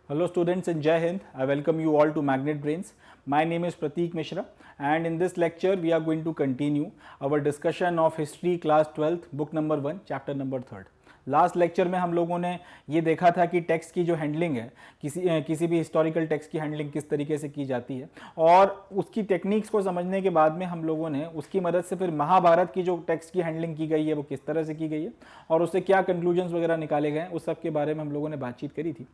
Hello students and Jai Hind. I welcome you all to Magnet Brains. My name is Prateek Mishra and in this lecture we are going to continue our discussion of history class 12th book number 1 chapter number 3rd. Last lecture में हम लोगों ने ये देखा था कि text की जो हैंडलिंग है किसी भी हिस्टोरिकल टेक्स्ट की हैंडलिंग किस तरीके से की जाती है और उसकी टेक्निक्स को समझने के बाद में हम लोगों ने उसकी मदद से फिर महाभारत की जो टेक्स्ट की हैंडलिंग की गई है वो किस तरह से की गई है और उससे क्या कंक्लूजन्स वगैरह निकाले गए उस सब के बारे में हम लोगों ने बातचीत करी थी।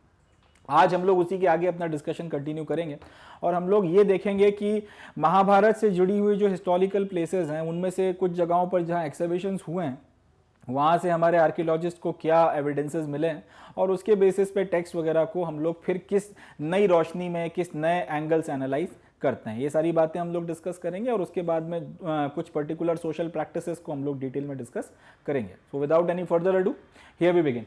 आज हम लोग उसी के आगे अपना डिस्कशन कंटिन्यू करेंगे और हम लोग ये देखेंगे कि महाभारत से जुड़ी हुई जो हिस्टोरिकल प्लेसेस हैं उनमें से कुछ जगहों पर जहाँ एक्सकवेशंस हुए हैं वहाँ से हमारे आर्कियोलॉजिस्ट को क्या एविडेंसेस मिले हैं और उसके बेसिस पे टेक्स्ट वगैरह को हम लोग फिर किस नई रोशनी में किस नए एंगल से एनालाइज करते हैं, ये सारी बातें हम लोग डिस्कस करेंगे और उसके बाद में कुछ पर्टिकुलर सोशल प्रैक्टिसेस को हम लोग डिटेल में डिस्कस करेंगे। So without any further ado here we begin.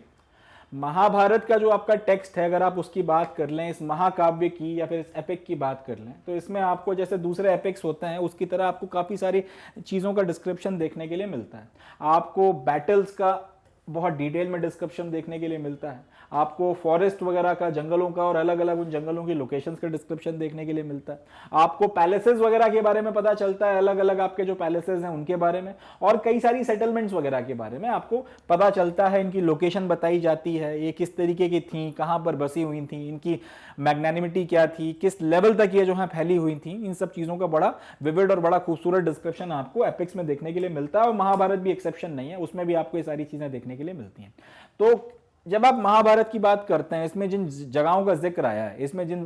Mahabharat का जो आपका टेक्स्ट है अगर आप उसकी बात कर लें, इस महाकाव्य की या फिर इस एपिक की बात कर लें तो इसमें आपको जैसे दूसरे एपिक्स होते हैं उसकी तरह आपको काफ़ी सारी चीज़ों का डिस्क्रिप्शन देखने के लिए मिलता है। आपको बैटल्स का बहुत डिटेल में डिस्क्रिप्शन देखने के लिए मिलता है, आपको फॉरेस्ट वगैरह का, जंगलों का और अलग अलग उन जंगलों की लोकेशंस का डिस्क्रिप्शन देखने के लिए मिलता है, आपको पैलेसेस वगैरह के बारे में पता चलता है, अलग अलग आपके जो पैलेसेस हैं उनके बारे में और कई सारी सेटलमेंट्स वगैरह के बारे में आपको पता चलता है, इनकी लोकेशन बताई जाती है, ये किस तरीके की थी, कहाँ पर बसी हुई थी, इनकी मैग्नानिमिटी क्या थी, किस लेवल तक ये जो है फैली हुई थी, इन सब चीज़ों का बड़ा विविड और बड़ा खूबसूरत डिस्क्रिप्शन आपको एपिक्स में देखने के लिए मिलता है और महाभारत भी एक्सेप्शन नहीं है, उसमें भी आपको ये सारी चीज़ें देखने के लिए मिलती हैं। तो जब आप महाभारत की बात करते हैं इसमें जिन जगहों का जिक्र आया है, इसमें जिन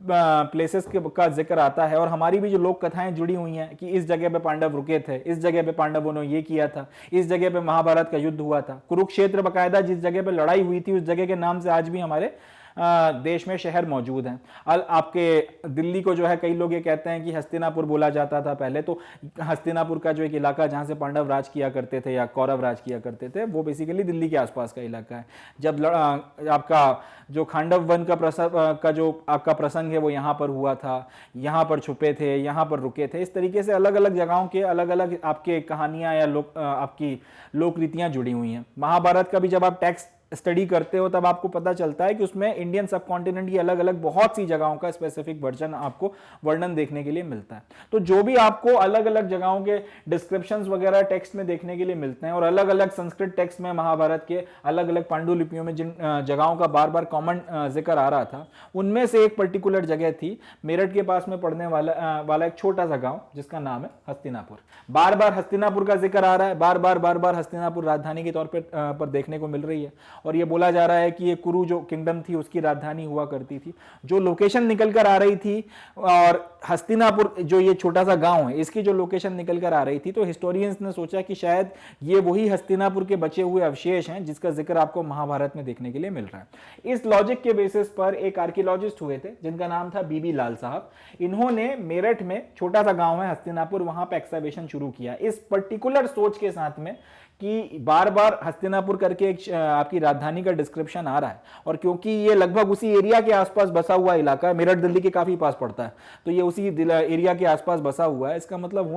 प्लेसेस का जिक्र आता है और हमारी भी जो लोक कथाएं जुड़ी हुई हैं कि इस जगह पे पांडव रुके थे, इस जगह पे पांडवों ने ये किया था, इस जगह पे महाभारत का युद्ध हुआ था, कुरुक्षेत्र बकायदा जिस जगह पे लड़ाई हुई थी उस जगह के नाम से आज भी हमारे देश में शहर मौजूद हैं। आपके दिल्ली को जो है कई लोग ये कहते हैं कि हस्तिनापुर बोला जाता था पहले, तो हस्तिनापुर का जो एक इलाका जहाँ से पांडव राज किया करते थे या कौरव राज किया करते थे वो बेसिकली दिल्ली के आसपास का इलाका है। जब आपका जो खांडव वन का जो आपका प्रसंग है वो यहाँ पर हुआ था, यहाँ पर छुपे थे, यहाँ पर रुके थे, इस तरीके से अलग अलग जगहों के अलग अलग आपके कहानियाँ या आपकी लोक रीतियाँ जुड़ी हुई हैं। महाभारत का भी जब आप टेक्स्ट स्टडी करते हो तब आपको पता चलता है कि उसमें इंडियन सब कॉन्टिनेंट की अलग अलग बहुत सी जगहों का स्पेसिफिक वर्जन आपको वर्णन देखने के लिए मिलता है। तो जो भी आपको अलग अलग जगहों के डिस्क्रिप्शंस वगैरह टेक्स्ट में देखने के लिए मिलते हैं और अलग अलग संस्कृत टेक्स्ट में महाभारत के अलग अलग पांडुलिपियों में जिन जगहों का बार बार कॉमन जिक्र आ रहा था उनमें से एक पर्टिकुलर जगह थी मेरठ के पास में पड़ने वाला एक छोटा सा गाँव जिसका नाम है हस्तिनापुर। बार बार हस्तिनापुर का जिक्र आ रहा है, बार बार हस्तिनापुर राजधानी के तौर पर देखने को मिल रही है और ये बोला जा रहा है कि ये कुरु जो किंगडम थी उसकी राजधानी हुआ करती थी। जो लोकेशन निकल कर आ रही थी और हस्तिनापुर जो ये छोटा सा गांव है इसकी जो लोकेशन निकल कर आ रही थी तो हिस्टोरियंस ने सोचा कि शायद ये वही हस्तिनापुर के बचे हुए अवशेष हैं जिसका जिक्र आपको महाभारत में देखने के लिए मिल रहा है। इस लॉजिक के बेसिस पर एक आर्कियोलॉजिस्ट हुए थे जिनका नाम था बीबी लाल साहब। इन्होंने मेरठ में छोटा सा गांव है हस्तिनापुर, वहां पर एक्सकवेशन शुरू किया इस पर्टिकुलर सोच के साथ में कि बार बार हस्तिनापुर करके एक आपकी राजधानी का डिस्क्रिप्शन आ रहा है और क्योंकि ये लगभग उसी एरिया के आसपास बसा हुआ इलाका है, मेरठ दिल्ली के काफी पास पड़ता है, तो ये उसी एरिया के आसपास बसा हुआ है, इसका मतलब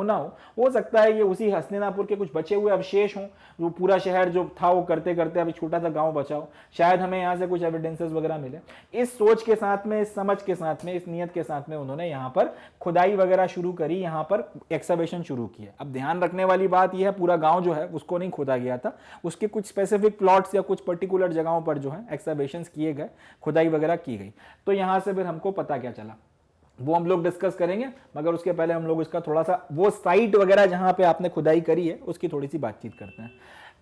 हो सकता है ये उसी हस्तिनापुर के कुछ बचे हुए अवशेष हों, जो पूरा शहर जो था वो करते करते अभी छोटा सा गाँव बचा हो, शायद हमें यहाँ से कुछ एविडेंसेस वगैरह मिले। इस सोच के साथ में, इस समझ के साथ में, इस नियत के साथ में उन्होंने यहाँ पर खुदाई वगैरह शुरू करी, यहाँ पर एक्सकवेशन शुरू किया। अब ध्यान रखने वाली बात यह है पूरा गाँव जो है उसको खोदा गया था, उसके कुछ स्पेसिफिक प्लॉट्स या कुछ पर्टिकुलर जगहों पर जो है एक्सकवेशंस किए गए, खुदाई वगैरह की गई। तो यहां से फिर हमको पता क्या चला वो हम लोग डिस्कस करेंगे, मगर उसके पहले हम लोग इसका थोड़ा सा वो साइट वगैरह जहां पे आपने खुदाई करी है उसकी थोड़ी सी बातचीत करते हैं।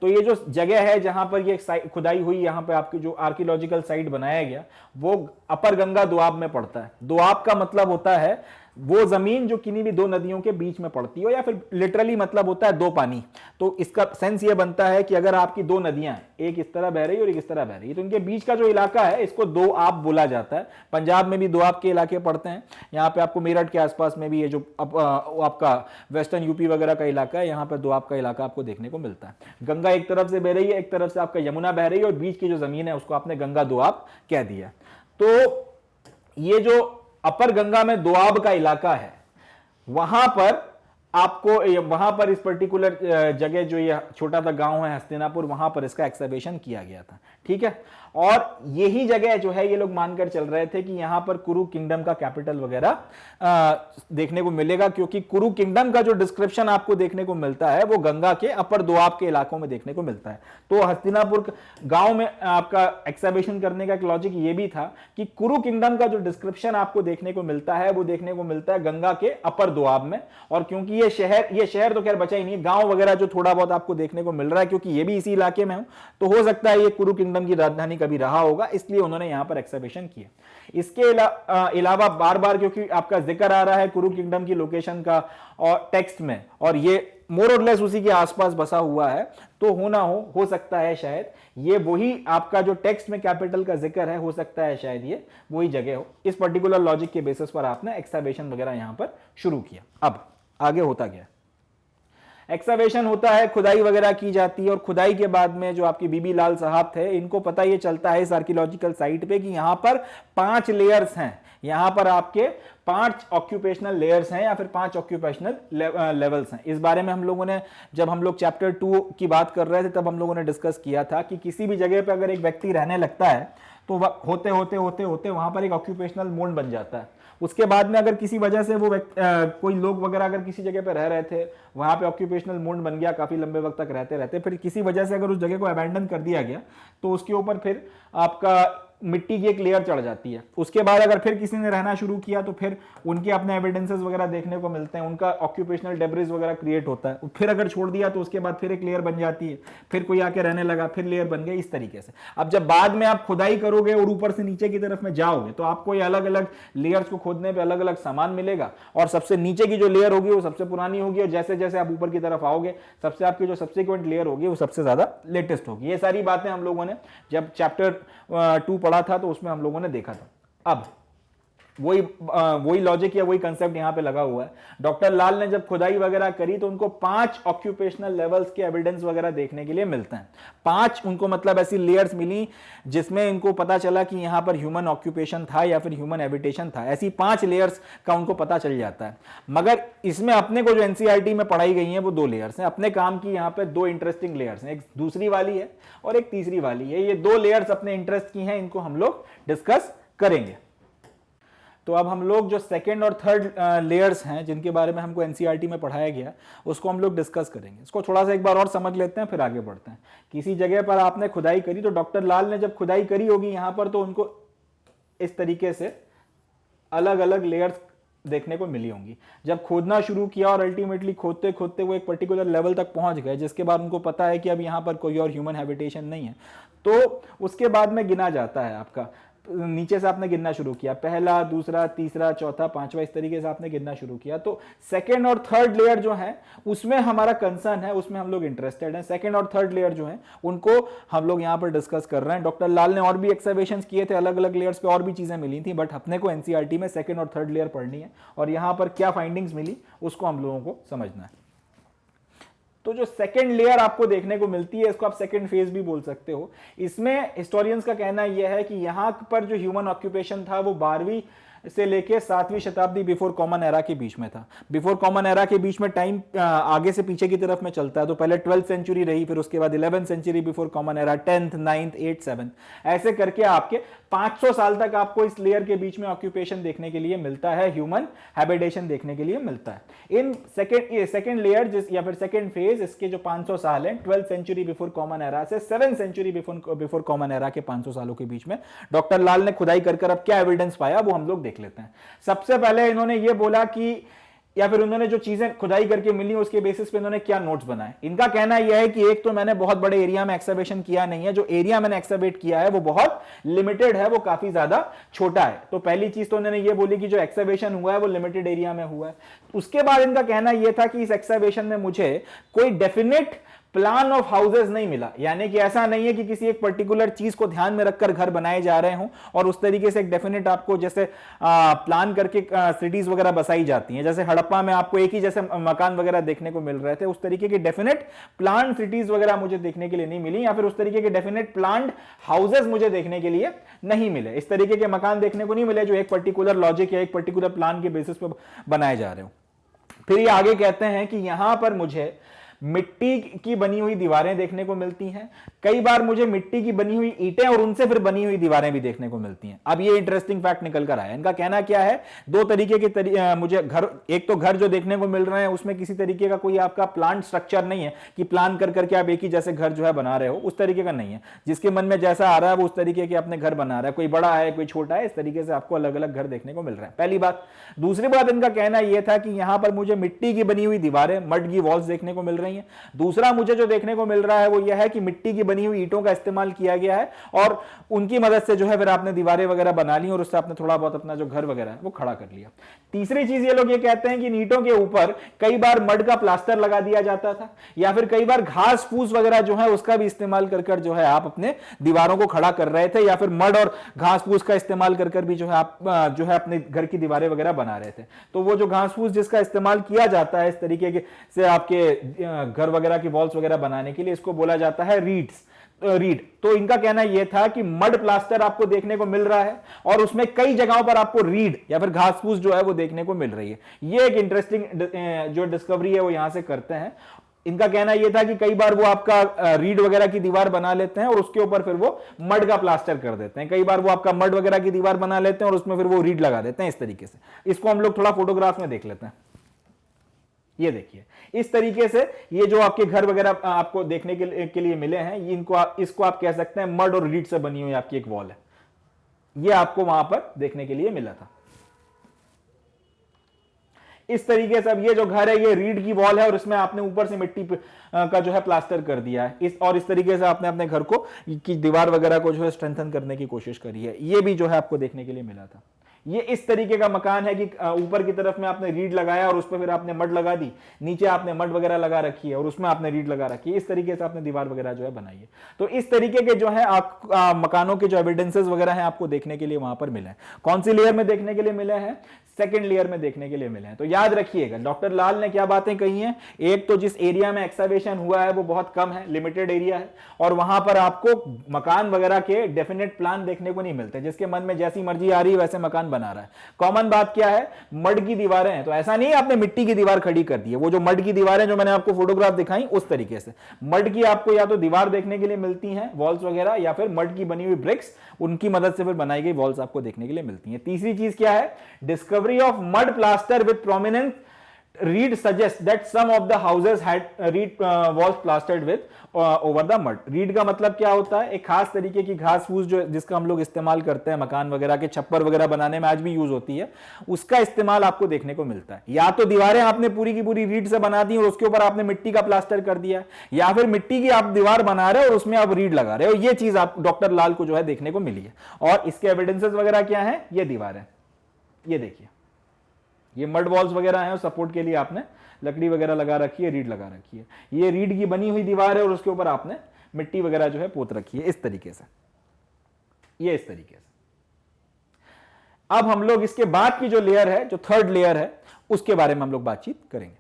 तो ये जो जगह है जहां पर ये खुदाई हुई, यहाँ पे आपकी जो आर्कियोलॉजिकल साइट बनाया गया वो अपर गंगा दोआब में पड़ता है। दोआब का मतलब होता है वो जमीन जो किन्हीं भी दो नदियों के बीच में पड़ती हो या फिर लिटरली मतलब होता है दो पानी। तो इसका सेंस ये बनता है कि अगर आपकी दो नदियां हैं, एक इस तरह बह रही है और एक इस तरह बह रही है, तो इनके बीच का जो इलाका है इसको दो आप बोला जाता है। पंजाब में भी दो आप के इलाके पड़ते हैं, यहाँ पे आपको मेरठ के आसपास में भी ये जो आपका वेस्टर्न यूपी वगैरह का इलाका है यहाँ पे दो आप का इलाका आपको देखने को मिलता है। गंगा एक तरफ से बह रही है, एक तरफ से आपका यमुना बह रही है और बीच की जो जमीन है उसको आपने गंगा दोआब कह दिया। तो ये जो अपर गंगा में दोआब का इलाका है वहां पर इस पर्टिकुलर जगह जो ये छोटा सा गांव है हस्तिनापुर, वहां पर इसका एक्सकवेशन किया गया था। ठीक है, और यही जगह जो है ये लोग मानकर चल रहे थे कि यहां पर कुरु किंगडम का कैपिटल वगैरह देखने को मिलेगा, क्योंकि कुरु किंगडम का जो डिस्क्रिप्शन आपको देखने को मिलता है वो गंगा के अपर दोआब के इलाकों में देखने को मिलता है। तो हस्तिनापुर गांव में आपका एक्सकैवेशन करने का एक लॉजिक ये भी था कि कुरु किंगडम का जो डिस्क्रिप्शन आपको देखने को मिलता है वो देखने को मिलता है गंगा के अपर दोआब में। और क्योंकि ये शहर तो खैर बचा ही नहीं, गांव वगैरह जो थोड़ा बहुत आपको देखने को मिल रहा है, क्योंकि ये भी इसी इलाके में हो, तो हो सकता है ये कुरु किंगडम की राजधानी कभी रहा होगा, इसलिए उन्होंने यहां पर एक्सकैवेशन किया। इसके अलावा बार बार क्योंकि आपका जिक्र आ रहा है कुरु किंगडम की लोकेशन का और टेक्स्ट में, और ये मोर और लेस उसी के आसपास बसा हुआ है, तो हो सकता है शायद ये वही आपका जो टेक्स्ट में कैपिटल का जिक्र है, हो सकता है शायद ये वही जगह हो। इस पर्टिकुलर लॉजिक के बेसिस पर आपने एक्सकैवेशन वगैरह यहां पर शुरू किया। अब आगे होता गया, एक्सकैवेशन होता है, खुदाई वगैरह की जाती है, और खुदाई के बाद में जो आपके बीबी लाल साहब थे, इनको पता ये चलता है इस आर्कियोलॉजिकल साइट पे कि यहां पर 5 लेयर्स हैं, यहां पर आपके 5 ऑक्यूपेशनल लेयर्स हैं या फिर 5 ऑक्यूपेशनल लेवल्स हैं। इस बारे में हम लोगों ने, जब हम लोग चैप्टर 2 की बात कर रहे थे, तब हम लोगों ने डिस्कस किया था कि किसी भी जगह पे अगर एक व्यक्ति रहने लगता है तो होते होते वहां पर एक ऑक्यूपेशनल मोड बन जाता है। उसके बाद में अगर किसी वजह से वो कोई लोग वगैरह अगर किसी जगह पे रह रहे थे, वहां पे ऑक्यूपेशनल मोड बन गया, काफी लंबे वक्त तक रहते फिर किसी वजह से अगर उस जगह को अबैंडन कर दिया गया, तो उसके ऊपर फिर आपका मिट्टी की एक लेयर चढ़ जाती है। उसके बाद अगर फिर किसी ने रहना शुरू किया तो फिर उनके अपने एविडेंसेस वगैरह देखने को मिलते हैं, उनका ऑक्यूपेशनल डेब्रिस वगैरह क्रिएट होता है। फिर अगर छोड़ दिया तो उसके बाद फिर एक लेयर बन जाती है, फिर कोई आके रहने लगा, फिर लेयर बन गई, इस तरीके से। अब जब बाद में आप खुदाई करोगे और ऊपर से नीचे की तरफ में जाओगे, तो आपको ये अलग अलग लेयर्स को खोदने पर अलग अलग सामान मिलेगा, और सबसे नीचे की जो लेयर होगी वो सबसे पुरानी होगी, और जैसे जैसे आप ऊपर की तरफ आओगे, सबसे आपकी जो सब्सिक्वेंट लेयर होगी वो सबसे ज्यादा लेटेस्ट होगी। ये सारी बातें हम लोगों ने जब चैप्टर 2 पढ़ा था तो उसमें हम लोगों ने देखा था। अब वही लॉजिक या वही कंसेप्ट यहां पे लगा हुआ है। डॉक्टर लाल ने जब खुदाई वगैरह करी तो उनको 5 ऑक्यूपेशनल लेवल्स के एविडेंस वगैरह देखने के लिए मिलते हैं। 5 उनको मतलब ऐसी लेयर्स मिली जिसमें इनको पता चला कि यहां पर ह्यूमन ऑक्यूपेशन था या फिर ह्यूमन हैबिटेशन था। ऐसी 5 लेयर्स का उनको पता चल जाता है। मगर इसमें अपने को जो एनसीईआरटी में पढ़ाई गई है वो 2 लेयर्स हैं। अपने काम की यहां पे 2 इंटरेस्टिंग लेयर्स हैं, एक दूसरी वाली है और एक तीसरी वाली है। ये 2 लेयर्स अपने इंटरेस्ट की हैं, इनको हम लोग डिस्कस करेंगे। तो अब हम लोग जो सेकेंड और थर्ड लेयर्स हैं जिनके बारे में हमको एनसीईआरटी में पढ़ाया गया, उसको हम लोग डिस्कस करेंगे। इसको थोड़ा सा एक बार और समझ लेते हैं, फिर आगे बढ़ते हैं। किसी जगह पर आपने खुदाई करी, तो डॉक्टर लाल ने जब खुदाई करी होगी यहां पर, तो उनको इस तरीके से अलग अलग लेयर्स देखने को मिली होंगी। जब खोदना शुरू किया और अल्टीमेटली खोदते खोदते वो एक पर्टिकुलर लेवल तक पहुंच गए, जिसके बाद उनको पता है कि अब यहां पर कोई और ह्यूमन हैबिटेशन नहीं है, तो उसके बाद में गिना जाता है आपका, नीचे से आपने गिनना शुरू किया, पहला, दूसरा, तीसरा, चौथा, पांचवा, इस तरीके से आपने गिनना शुरू किया। तो सेकेंड और थर्ड लेयर जो है उसमें हमारा कंसर्न है, उसमें हम लोग इंटरेस्टेड हैं। सेकेंड और थर्ड लेयर जो है उनको हम लोग यहां पर डिस्कस कर रहे हैं। डॉक्टर लाल ने और भी एक्सकैवेशंस किए थे, अलग अलग लेयर्स पे और भी चीजें मिली थी, बट अपने को एनसीईआरटी में सेकेंड और थर्ड लेयर पढ़नी है, और यहां पर क्या फाइंडिंग्स मिली उसको हम लोगों को समझना है। तो जो सेकेंड लेयर आपको देखने को मिलती है, इसको आप सेकेंड फेज भी बोल सकते हो। इसमें हिस्टोरियंस का कहना यह है कि यहां पर जो ह्यूमन ऑक्यूपेशन था वो 12वीं से लेके 7वीं शताब्दी बिफोर कॉमन एरा के बीच में था। बिफोर कॉमन एरा के बीच में टाइम आगे से पीछे की तरफ में चलता है, तो पहले 12th सेंचुरी रही, फिर उसके बाद 11th century before common era, 10th, 9th, 8th, 7th, ऐसे करके आपके 500 साल तक आपको इस लेयर के बीच में ऑक्यूपेशन देखने के लिए मिलता है, ह्यूमन हैबिटेशन देखने के लिए मिलता है। इन सेकेंड लेयर या फिर सेकेंड फेज, इसके जो 500 साल है, 12th century before common era से 7th century before common era के 500 सालों के बीच में डॉक्टर लाल ने खुदाई कर अब क्या एविडेंस पाया वो हम लोग देख लेते हैं। सबसे पहले इन्होंने ये बोला कि, या फिर उन्होंने जो चीजें खुदाई करके मिली उसके बेसिस पे इन्होंने क्या नोट्स बनाए। इनका कहना यह है कि एक तो मैंने बहुत बड़े एरिया में एक्सकैवेशन किया नहीं है, जो एरिया मैंने एक्सकैवेट किया है वो बहुत लिमिटेड है, वो काफी ज्यादा छोटा है। तो पहली चीज तो उन्होंने ये बोली कि जो एक्सकैवेशन हुआ है वो लिमिटेड एरिया में हुआ है। उसके बाद इनका कहना यह था कि इस एक्सकैवेशन में मुझे कोई डेफिनेट प्लान ऑफ हाउसेस नहीं मिला, यानी कि ऐसा नहीं है कि किसी एक पर्टिकुलर चीज को ध्यान में रखकर घर बनाए जा रहे हों और उस तरीके से एक डेफिनेट आपको जैसे प्लान करके सिटीज वगैरह बसाई जाती हैं, जैसे हड़प्पा में आपको एक ही जैसे मकान वगैरह देखने को मिल रहे थे, उस तरीके की डेफिनेट प्लान सिटीज वगैरह मुझे देखने के लिए नहीं मिली, या फिर उस तरीके के डेफिनेट प्लान हाउसेस मुझे देखने के लिए नहीं मिले। इस तरीके के मकान देखने को नहीं मिले जो एक पर्टिकुलर लॉजिक या एक पर्टिकुलर प्लान के बेसिस पर बनाए जा रहे हो। फिर ये आगे कहते हैं कि यहां पर मुझे मिट्टी की बनी हुई दीवारें देखने को मिलती हैं, कई बार मुझे मिट्टी की बनी हुई ईंटें और उनसे फिर बनी हुई दीवारें भी देखने को मिलती हैं। अब ये इंटरेस्टिंग फैक्ट निकल कर आया। इनका कहना क्या है, दो तरीके के मुझे घर, एक तो घर जो देखने को मिल रहे हैं उसमें किसी तरीके का कोई आपका प्लान स्ट्रक्चर नहीं है कि प्लान कर करके आप एक ही जैसे घर जो है बना रहे हो, उस तरीके का नहीं है। जिसके मन में जैसा आ रहा है वो उस तरीके के अपने घर बना रहा है, कोई बड़ा है कोई छोटा है, इस तरीके से आपको अलग अलग घर देखने को मिल रहा है, पहली बात। दूसरी बात, इनका कहना यह था कि यहां पर मुझे मिट्टी की बनी हुई दीवारें, मड की वॉल्स देखने को मिल रही हैं। दूसरा मुझे जो देखने को मिल रहा है वो यह है कि मिट्टी की बनी हुई ईंटों का इस्तेमाल किया गया है और उनकी मदद से जो है फिर आपने दीवारें वगैरह बना ली और उससे आपने थोड़ा बहुत अपना जो घर वगैरह है वो खड़ा कर लिया। तीसरी चीज ये लोग ये कहते हैं कि ईंटों के ऊपर कई बार मड का प्लास्टर लगा दिया जाता था या फिर कई बार घास फूस वगैरह जो है उसका भी इस्तेमाल कर जो है आप अपने दीवारों को खड़ा कर रहे थे, या फिर मड और घास फूस का इस्तेमाल कर भी जो है आप जो है अपने घर की दीवारें वगैरह बना रहे थे। तो वो जो घास फूस जिसका इस्तेमाल किया जाता है इस तरीके से आपके घर वगैरह की वॉल्स वगैरह बनाने के लिए, इसको बोला जाता है रीड। तो इनका कहना यह था कि मड प्लास्टर आपको देखने को मिल रहा है और उसमें कई जगहों पर आपको रीड या फिर घास फूस जो है वो देखने को मिल रही है। ये एक इंटरेस्टिंग जो डिस्कवरी है वो यहां से करते हैं। इनका कहना यह था कि कई बार वो आपका रीड वगैरह की दीवार बना लेते हैं और उसके ऊपर फिर वो मड का प्लास्टर कर देते हैं। कई बार वो आपका मड वगैरह की दीवार बना लेते हैं और उसमें फिर वो रीड लगा देते हैं, इस तरीके से। इसको हम लोग थोड़ा फोटोग्राफ में देख लेते हैं। ये देखिए, इस तरीके से ये जो आपके घर वगैरह आपको देखने के लिए मिले हैं, इसको आप कह सकते हैं मड और रीड से बनी हुई आपकी एक वॉल है। ये आपको वहां पर देखने के लिए मिला था। इस तरीके से अब ये जो घर है ये रीड की वॉल है और इसमें आपने ऊपर से मिट्टी का जो है प्लास्टर कर दिया है, इस तरीके से आपने अपने घर को की दीवार वगैरह को जो है स्ट्रेंथन करने की कोशिश करी है। ये भी जो है आपको देखने के लिए मिला था। ये इस तरीके का मकान है कि ऊपर की तरफ में आपने रीड लगाया और उस पर फिर आपने मड लगा दी, नीचे आपने मड वगैरह लगा रखी है और उसमें आपने रीड लगा रखी है। इस तरीके से आपने दीवार वगैरह जो है बनाई है। तो इस तरीके के जो है आप मकानों के जो एविडेंसेस वगैरह हैं आपको देखने के लिए वहां पर मिले हैं। कौन सी लेयर में देखने के लिए मिले हैं? सेकेंड लेयर में देखने के लिए मिले हैं। तो याद रखिएगा डॉक्टर लाल ने क्या बातें कही हैं। एक तो जिस एरिया में एक्सकवेशन हुआ है वो बहुत कम है, लिमिटेड एरिया है और वहां पर आपको मकान वगैरह के डेफिनेट प्लान देखने को नहीं मिलते। जिसके मन में जैसी मर्जी आ रही है वैसे मकान बना रहा है। कॉमन बात क्या है? मड की दीवारें हैं। तो ऐसा नहीं आपने मिट्टी की दीवार खड़ी कर दी है। वो जो मड की दीवारें जो मैंने आपको फोटोग्राफ दिखाई उस तरीके से मड की आपको या तो दीवार देखने के लिए मिलती हैं वॉल्स वगैरह, या फिर मड की बनी हुई ब्रिक्स, उनकी मदद से फिर बनाई गई वॉल्स आपको देखने के लिए मिलती हैं। तीसरी चीज क्या है? Discovery of mud plaster with prominent reed suggests that some of the houses had reed walls plastered with over the mud। reed का मतलब क्या होता है? एक खास तरीके की घास फूस जो जिसका हम लोग इस्तेमाल करते हैं मकान वगैरह के छप्पर वगैरह बनाने में, आज भी यूज होती है, उसका इस्तेमाल आपको देखने को मिलता है। या तो दीवारें आपने पूरी की पूरी रीड से बना दी और उसके ऊपर आपने मिट्टी का प्लास्टर कर दिया, या फिर मिट्टी की आप दीवार बना रहे हो और उसमें आप रीड लगा रहे हो। ये चीज आप डॉक्टर लाल को जो है देखने को मिली है। और इसके एविडेंसेस वगैरह क्या है? ये दीवार है, ये देखिए, ये मड वॉल्स वगैरह हैं और सपोर्ट के लिए आपने लकड़ी वगैरह लगा रखी है, रीड लगा रखी है। ये रीड की बनी हुई दीवार है और उसके ऊपर आपने मिट्टी वगैरह जो है पोत रखी है, इस तरीके से, ये इस तरीके से। अब हम लोग इसके बाद की जो लेयर है, जो थर्ड लेयर है, उसके बारे में हम लोग बातचीत करेंगे।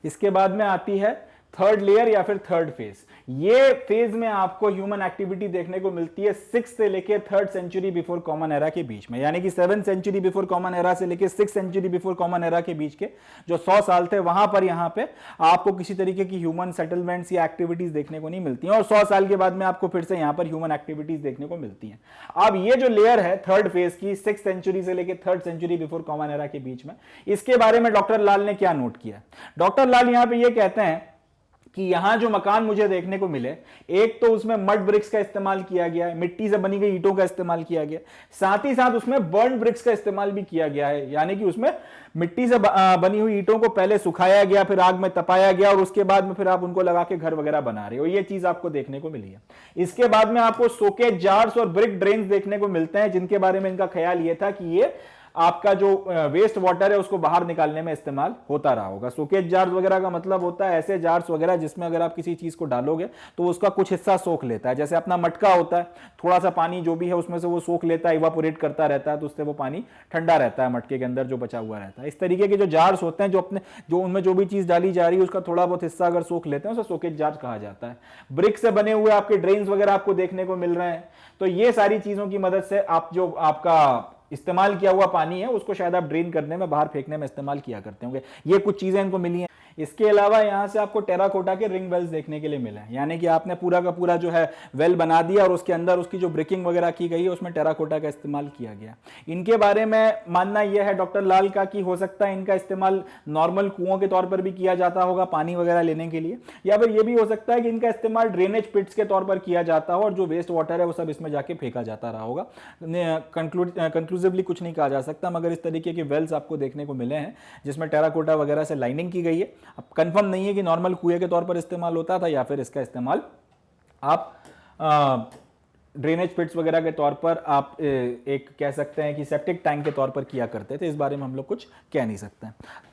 इसके बाद में आती है थर्ड लेयर या फिर थर्ड फेज। ये फेज में आपको ह्यूमन एक्टिविटी देखने को मिलती है 6 से लेके 3rd century before common era के बीच में, यानी कि 7th century before common era से लेके 6th century before common era के बीच के जो 100 साल थे, वहां पर यहां पे आपको किसी तरीके की ह्यूमन सेटलमेंट्स या एक्टिविटीज देखने को नहीं मिलती हैं और 100 साल के बाद में आपको फिर से यहां पर ह्यूमन एक्टिविटीज देखने को मिलती हैं। अब ये जो लेयर है थर्ड फेज की 6th सेंचुरी से लेके 3rd century before common era के बीच में, इसके बारे में डॉक्टर लाल ने क्या नोट किया? डॉक्टर लाल यहां पर यह कहते हैं कि यहां जो मकान मुझे देखने को मिले, एक तो उसमें मड ब्रिक्स का इस्तेमाल किया गया है, मिट्टी से बनी गई ईंटों का इस्तेमाल किया गया, साथ ही साथ उसमें बर्न ब्रिक्स का इस्तेमाल भी किया गया है, यानी कि उसमें मिट्टी से बनी हुई ईंटों को पहले सुखाया गया, फिर आग में तपाया गया और उसके बाद में फिर आप उनको लगा के घर वगैरह बना रहे हो। ये चीज आपको देखने को मिली है। इसके बाद में आपको सोकेज जार्स और ब्रिक ड्रेन्स देखने को मिलते हैं, जिनके बारे में इनका ख्याल यह था कि ये आपका जो वेस्ट वाटर है उसको बाहर निकालने में इस्तेमाल होता रहा होगा। सोकेज जार्स वगैरह का मतलब होता है ऐसे जार्स वगैरह जिसमें अगर आप किसी चीज को डालोगे तो उसका कुछ हिस्सा सोख लेता है। जैसे अपना मटका होता है, थोड़ा सा पानी जो भी है उसमें से वो सोख लेता है, इवापोरेट करता रहता है, तो उससे वो पानी ठंडा रहता है मटके के अंदर जो बचा हुआ रहता है। इस तरीके के जो जार्स होते हैं जो उनमें जो भी चीज डाली जा रही है उसका थोड़ा बहुत हिस्सा अगर सोख लेते हैं उसे सोकेज जार्स कहा जाता है। ब्रिक से बने हुए आपके ड्रेन्स वगैरह आपको देखने को मिल रहे हैं। तो ये सारी चीजों की मदद से आप जो आपका इस्तेमाल किया हुआ पानी है उसको शायद आप ड्रेन करने में, बाहर फेंकने में इस्तेमाल किया करते होंगे। ये कुछ चीजें इनको मिली हैं। इसके अलावा यहाँ से आपको टेराकोटा के रिंग वेल्स देखने के लिए मिले हैं, यानी कि आपने पूरा का पूरा जो है वेल बना दिया और उसके अंदर उसकी जो ब्रिकिंग वगैरह की गई है उसमें टेराकोटा का इस्तेमाल किया गया। इनके बारे में मानना यह है डॉक्टर लाल का कि हो सकता है इनका इस्तेमाल नॉर्मल कुओं के तौर पर भी किया जाता होगा पानी वगैरह लेने के लिए, या फिर यह भी हो सकता है कि इनका इस्तेमाल ड्रेनेज पिट्स के तौर पर किया जाता हो और जो वेस्ट वाटर है वो सब इसमें जाके फेंका जाता रहा होगा। कंक्लूसिवली कुछ नहीं कहा जा सकता, मगर इस तरीके के वेल्स आपको देखने को मिले हैं जिसमें टेराकोटा वगैरह से लाइनिंग की गई है। अब कंफर्म नहीं है कि नॉर्मल कुएं के तौर पर इस्तेमाल होता था या फिर इसका इस्तेमाल आप ड्रेनेज पिट्स वगैरह के तौर पर आप एक कह सकते हैं कि सेप्टिक टैंक के तौर पर किया करते थे। इस बारे में हम लोग कुछ कह नहीं सकते।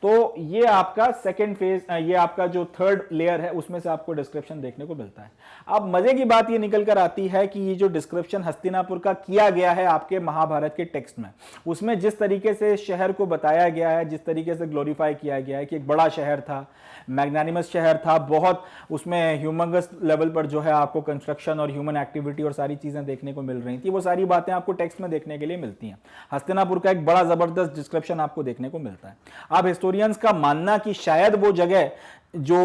तो ये आपका सेकंड फेज, ये आपका जो थर्ड लेयर है उसमें से आपको डिस्क्रिप्शन देखने को मिलता है। अब मजे की बात ये निकल कर आती है कि ये जो डिस्क्रिप्शन हस्तिनापुर का किया गया है आपके महाभारत के टेक्स्ट में, उसमें जिस तरीके से शहर को बताया गया है, जिस तरीके से ग्लोरीफाई किया गया है कि एक बड़ा शहर था, मैग्नानिमस शहर था, बहुत उसमें ह्यूमंगस लेवल पर जो है आपको कंस्ट्रक्शन और ह्यूमन एक्टिविटी और सारी चीजें देखने को मिल रही थी, वो सारी बातें आपको टेक्स्ट में देखने के लिए मिलती हैं। हस्तिनापुर का एक बड़ा जबरदस्त डिस्क्रिप्शन आपको देखने को मिलता है। अब हिस्टोरियंस का मानना कि शायद वो जगह जो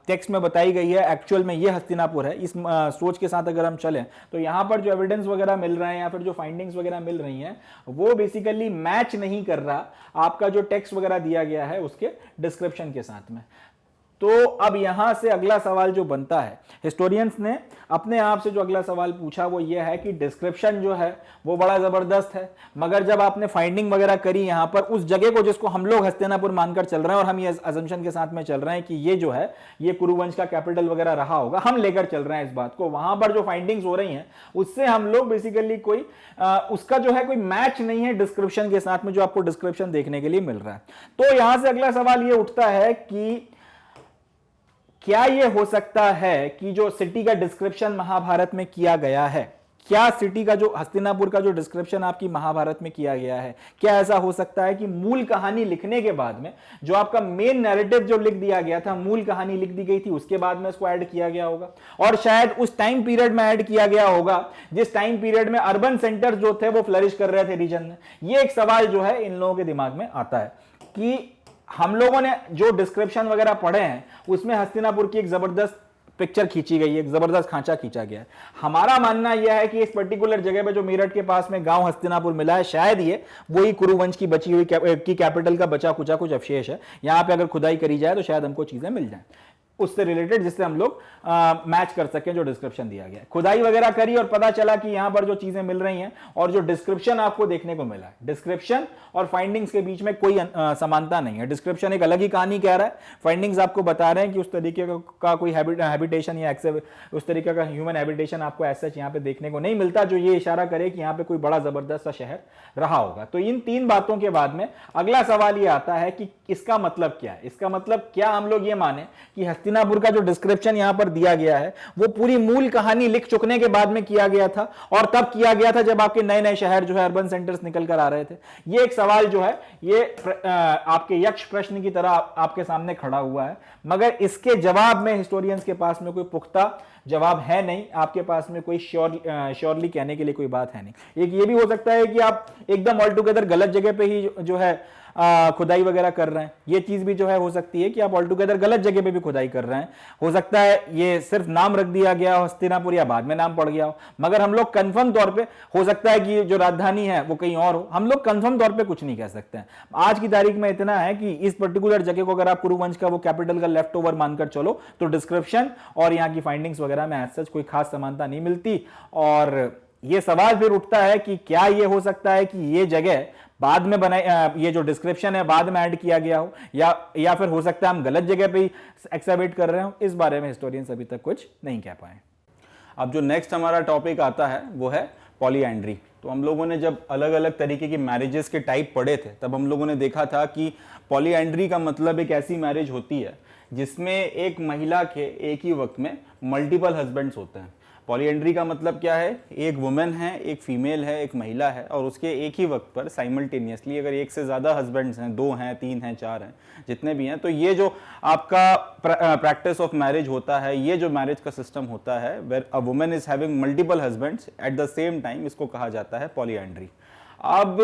टेक्स्ट में बताई गई है एक्चुअल में ये हस्तिनापुर है, इस सोच के साथ अगर हम चलें तो यहां पर जो एविडेंस वगैरह मिल रहे हैं या फिर जो फाइंडिंग्स वगैरह मिल रही हैं वो बेसिकली मैच नहीं कर रहा आपका जो टेक्स्ट वगैरह दिया गया है उसके डिस्क्रिप्शन के साथ में। तो अब यहां से अगला सवाल जो बनता है, हिस्टोरियंस ने अपने आप से जो अगला सवाल पूछा वो ये है कि डिस्क्रिप्शन जो है वो बड़ा जबरदस्त है, मगर जब आपने फाइंडिंग वगैरह करी यहां पर उस जगह को जिसको हम लोग हस्तिनापुर मानकर चल रहे हैं और हम ये अजम्पशन के साथ में चल रहे हैं कि ये जो है ये कुरुवंश का कैपिटल वगैरह रहा होगा, हम लेकर चल रहे हैं इस बात को, वहां पर जो फाइंडिंग्स हो रही हैं उससे हम लोग बेसिकली कोई उसका जो है कोई मैच नहीं है डिस्क्रिप्शन के साथ में जो आपको डिस्क्रिप्शन देखने के लिए मिल रहा है। तो यहां से अगला सवाल ये उठता है कि क्या यह हो सकता है कि जो सिटी का डिस्क्रिप्शन महाभारत में किया गया है, क्या सिटी का जो हस्तिनापुर का जो डिस्क्रिप्शन आपकी महाभारत में किया गया है, क्या ऐसा हो सकता है कि मूल कहानी लिखने के बाद में जो आपका मेन नैरेटिव जो लिख दिया गया था, मूल कहानी लिख दी गई थी, उसके बाद में इसको ऐड किया गया होगा और शायद उस टाइम पीरियड में ऐड किया गया होगा जिस टाइम पीरियड में अर्बन सेंटर्स जो थे वो फ्लरिश कर रहे थे रीजन में। ये एक सवाल जो है इन लोगों के दिमाग में आता है कि हम लोगों ने जो डिस्क्रिप्शन वगैरह पढ़े हैं उसमें हस्तिनापुर की एक जबरदस्त पिक्चर खींची गई है, एक जबरदस्त खांचा खींचा गया है। हमारा मानना यह है कि इस पर्टिकुलर जगह पे जो मेरठ के पास में गांव हस्तिनापुर मिला है शायद ये वही कुरुवंश की बची हुई की कैपिटल का बचा कुचा कुछ अवशेष है। यहां पे अगर खुदाई करी जाए तो शायद हमको चीजें मिल जाएं उससे रिलेटेड जिससे हम लोग मैच कर सकें जो डिस्क्रिप्शन दिया गया। खुदाई वगैरह करी और पता चला कि यहां पर जो चीजें मिल रही हैं और जो डिस्क्रिप्शन आपको देखने को मिला है, डिस्क्रिप्शन और फाइंडिंग्स के बीच में कोई समानता नहीं है। डिस्क्रिप्शन एक अलग ही कहानी कह रहा है, फाइंडिंग्स आपको बता रहे हैं कि उस तरीके का कोई हैबिटेशन या उस तरीके का ह्यूमन हैबिटेशन आपको ऐसा यहां पे देखने को नहीं मिलता जो ये इशारा करे कि यहां पे कोई बड़ा जबरदस्त सा शहर रहा होगा। तो इन तीन बातों के बाद में अगला सवाल ये आता है कि इसका मतलब क्या है। इसका मतलब क्या हम लोग ये माने कि हस्तिनापुर का जो डिस्क्रिप्शन यहां पर दिया गया है वो पूरी मूल कहानी लिख चुकने के बाद में किया गया था और तब किया गया था जब आपके नए नए शहर जो है अर्बन सेंटर्स निकल कर आ रहे थे। ये एक सवाल जो है ये आपके यक्ष प्रश्न की तरह आपके सामने खड़ा हुआ है, मगर इसके जवाब में हिस्टोरियंस के पास में कोई पुख्ता जवाब है नहीं, आपके पास में कोई श्योरली कहने के लिए कोई बात है नहीं। एक ये भी हो सकता है कि आप एकदम ऑल टुगेदर गलत जगह पे ही जो है खुदाई वगैरह कर रहे हैं, ये चीज भी जो है हो सकती है कि आप ऑल टुगेदर गलत जगह पे भी खुदाई कर रहे हैं। हो सकता है ये सिर्फ नाम रख दिया गया हो हस्तिनापुर या बाद में नाम पड़ गया हो, मगर हम लोग कंफर्म तौर पे, हो सकता है कि जो राजधानी है वो कहीं और हो, हम लोग कंफर्म तौर पे कुछ नहीं कह सकते हैं। आज की तारीख में इतना है कि इस पर्टिकुलर जगह को अगर आप कुरुवंश का वो कैपिटल का लेफ्ट ओवर मानकर चलो तो डिस्क्रिप्शन और यहाँ की फाइंडिंग्स वगैरह में एज सच कोई खास समानता नहीं मिलती। और ये सवाल फिर उठता है कि क्या ये हो सकता है कि ये जगह बाद में बनाई, ये जो डिस्क्रिप्शन है बाद में ऐड किया गया हो, या फिर हो सकता है हम गलत जगह पे ही एक्सकवेट कर रहे हो। इस बारे में हिस्टोरियंस अभी तक कुछ नहीं कह पाए। अब जो नेक्स्ट हमारा टॉपिक आता है वो है पॉलीएंड्री। तो हम लोगों ने जब अलग अलग तरीके की मैरिजेस के टाइप पढ़े थे तब हम लोगों ने देखा था कि पॉलीएंड्री का मतलब एक ऐसी मैरिज होती है जिसमें एक महिला के एक ही वक्त में मल्टीपल हस्बैंड्स होते हैं। पॉलीएंड्री का मतलब क्या है, एक वुमेन है, एक फीमेल है, एक महिला है और उसके एक ही वक्त पर साइमल्टेनियसली अगर एक से ज़्यादा हस्बैंड्स हैं, 2 हैं, 3 हैं, 4 हैं, जितने भी हैं, तो ये जो आपका प्रैक्टिस ऑफ मैरिज होता है, ये जो मैरिज का सिस्टम होता है where a woman is having multiple husbands at the same time, इसको कहा जाता है पॉलीएंड्री। अब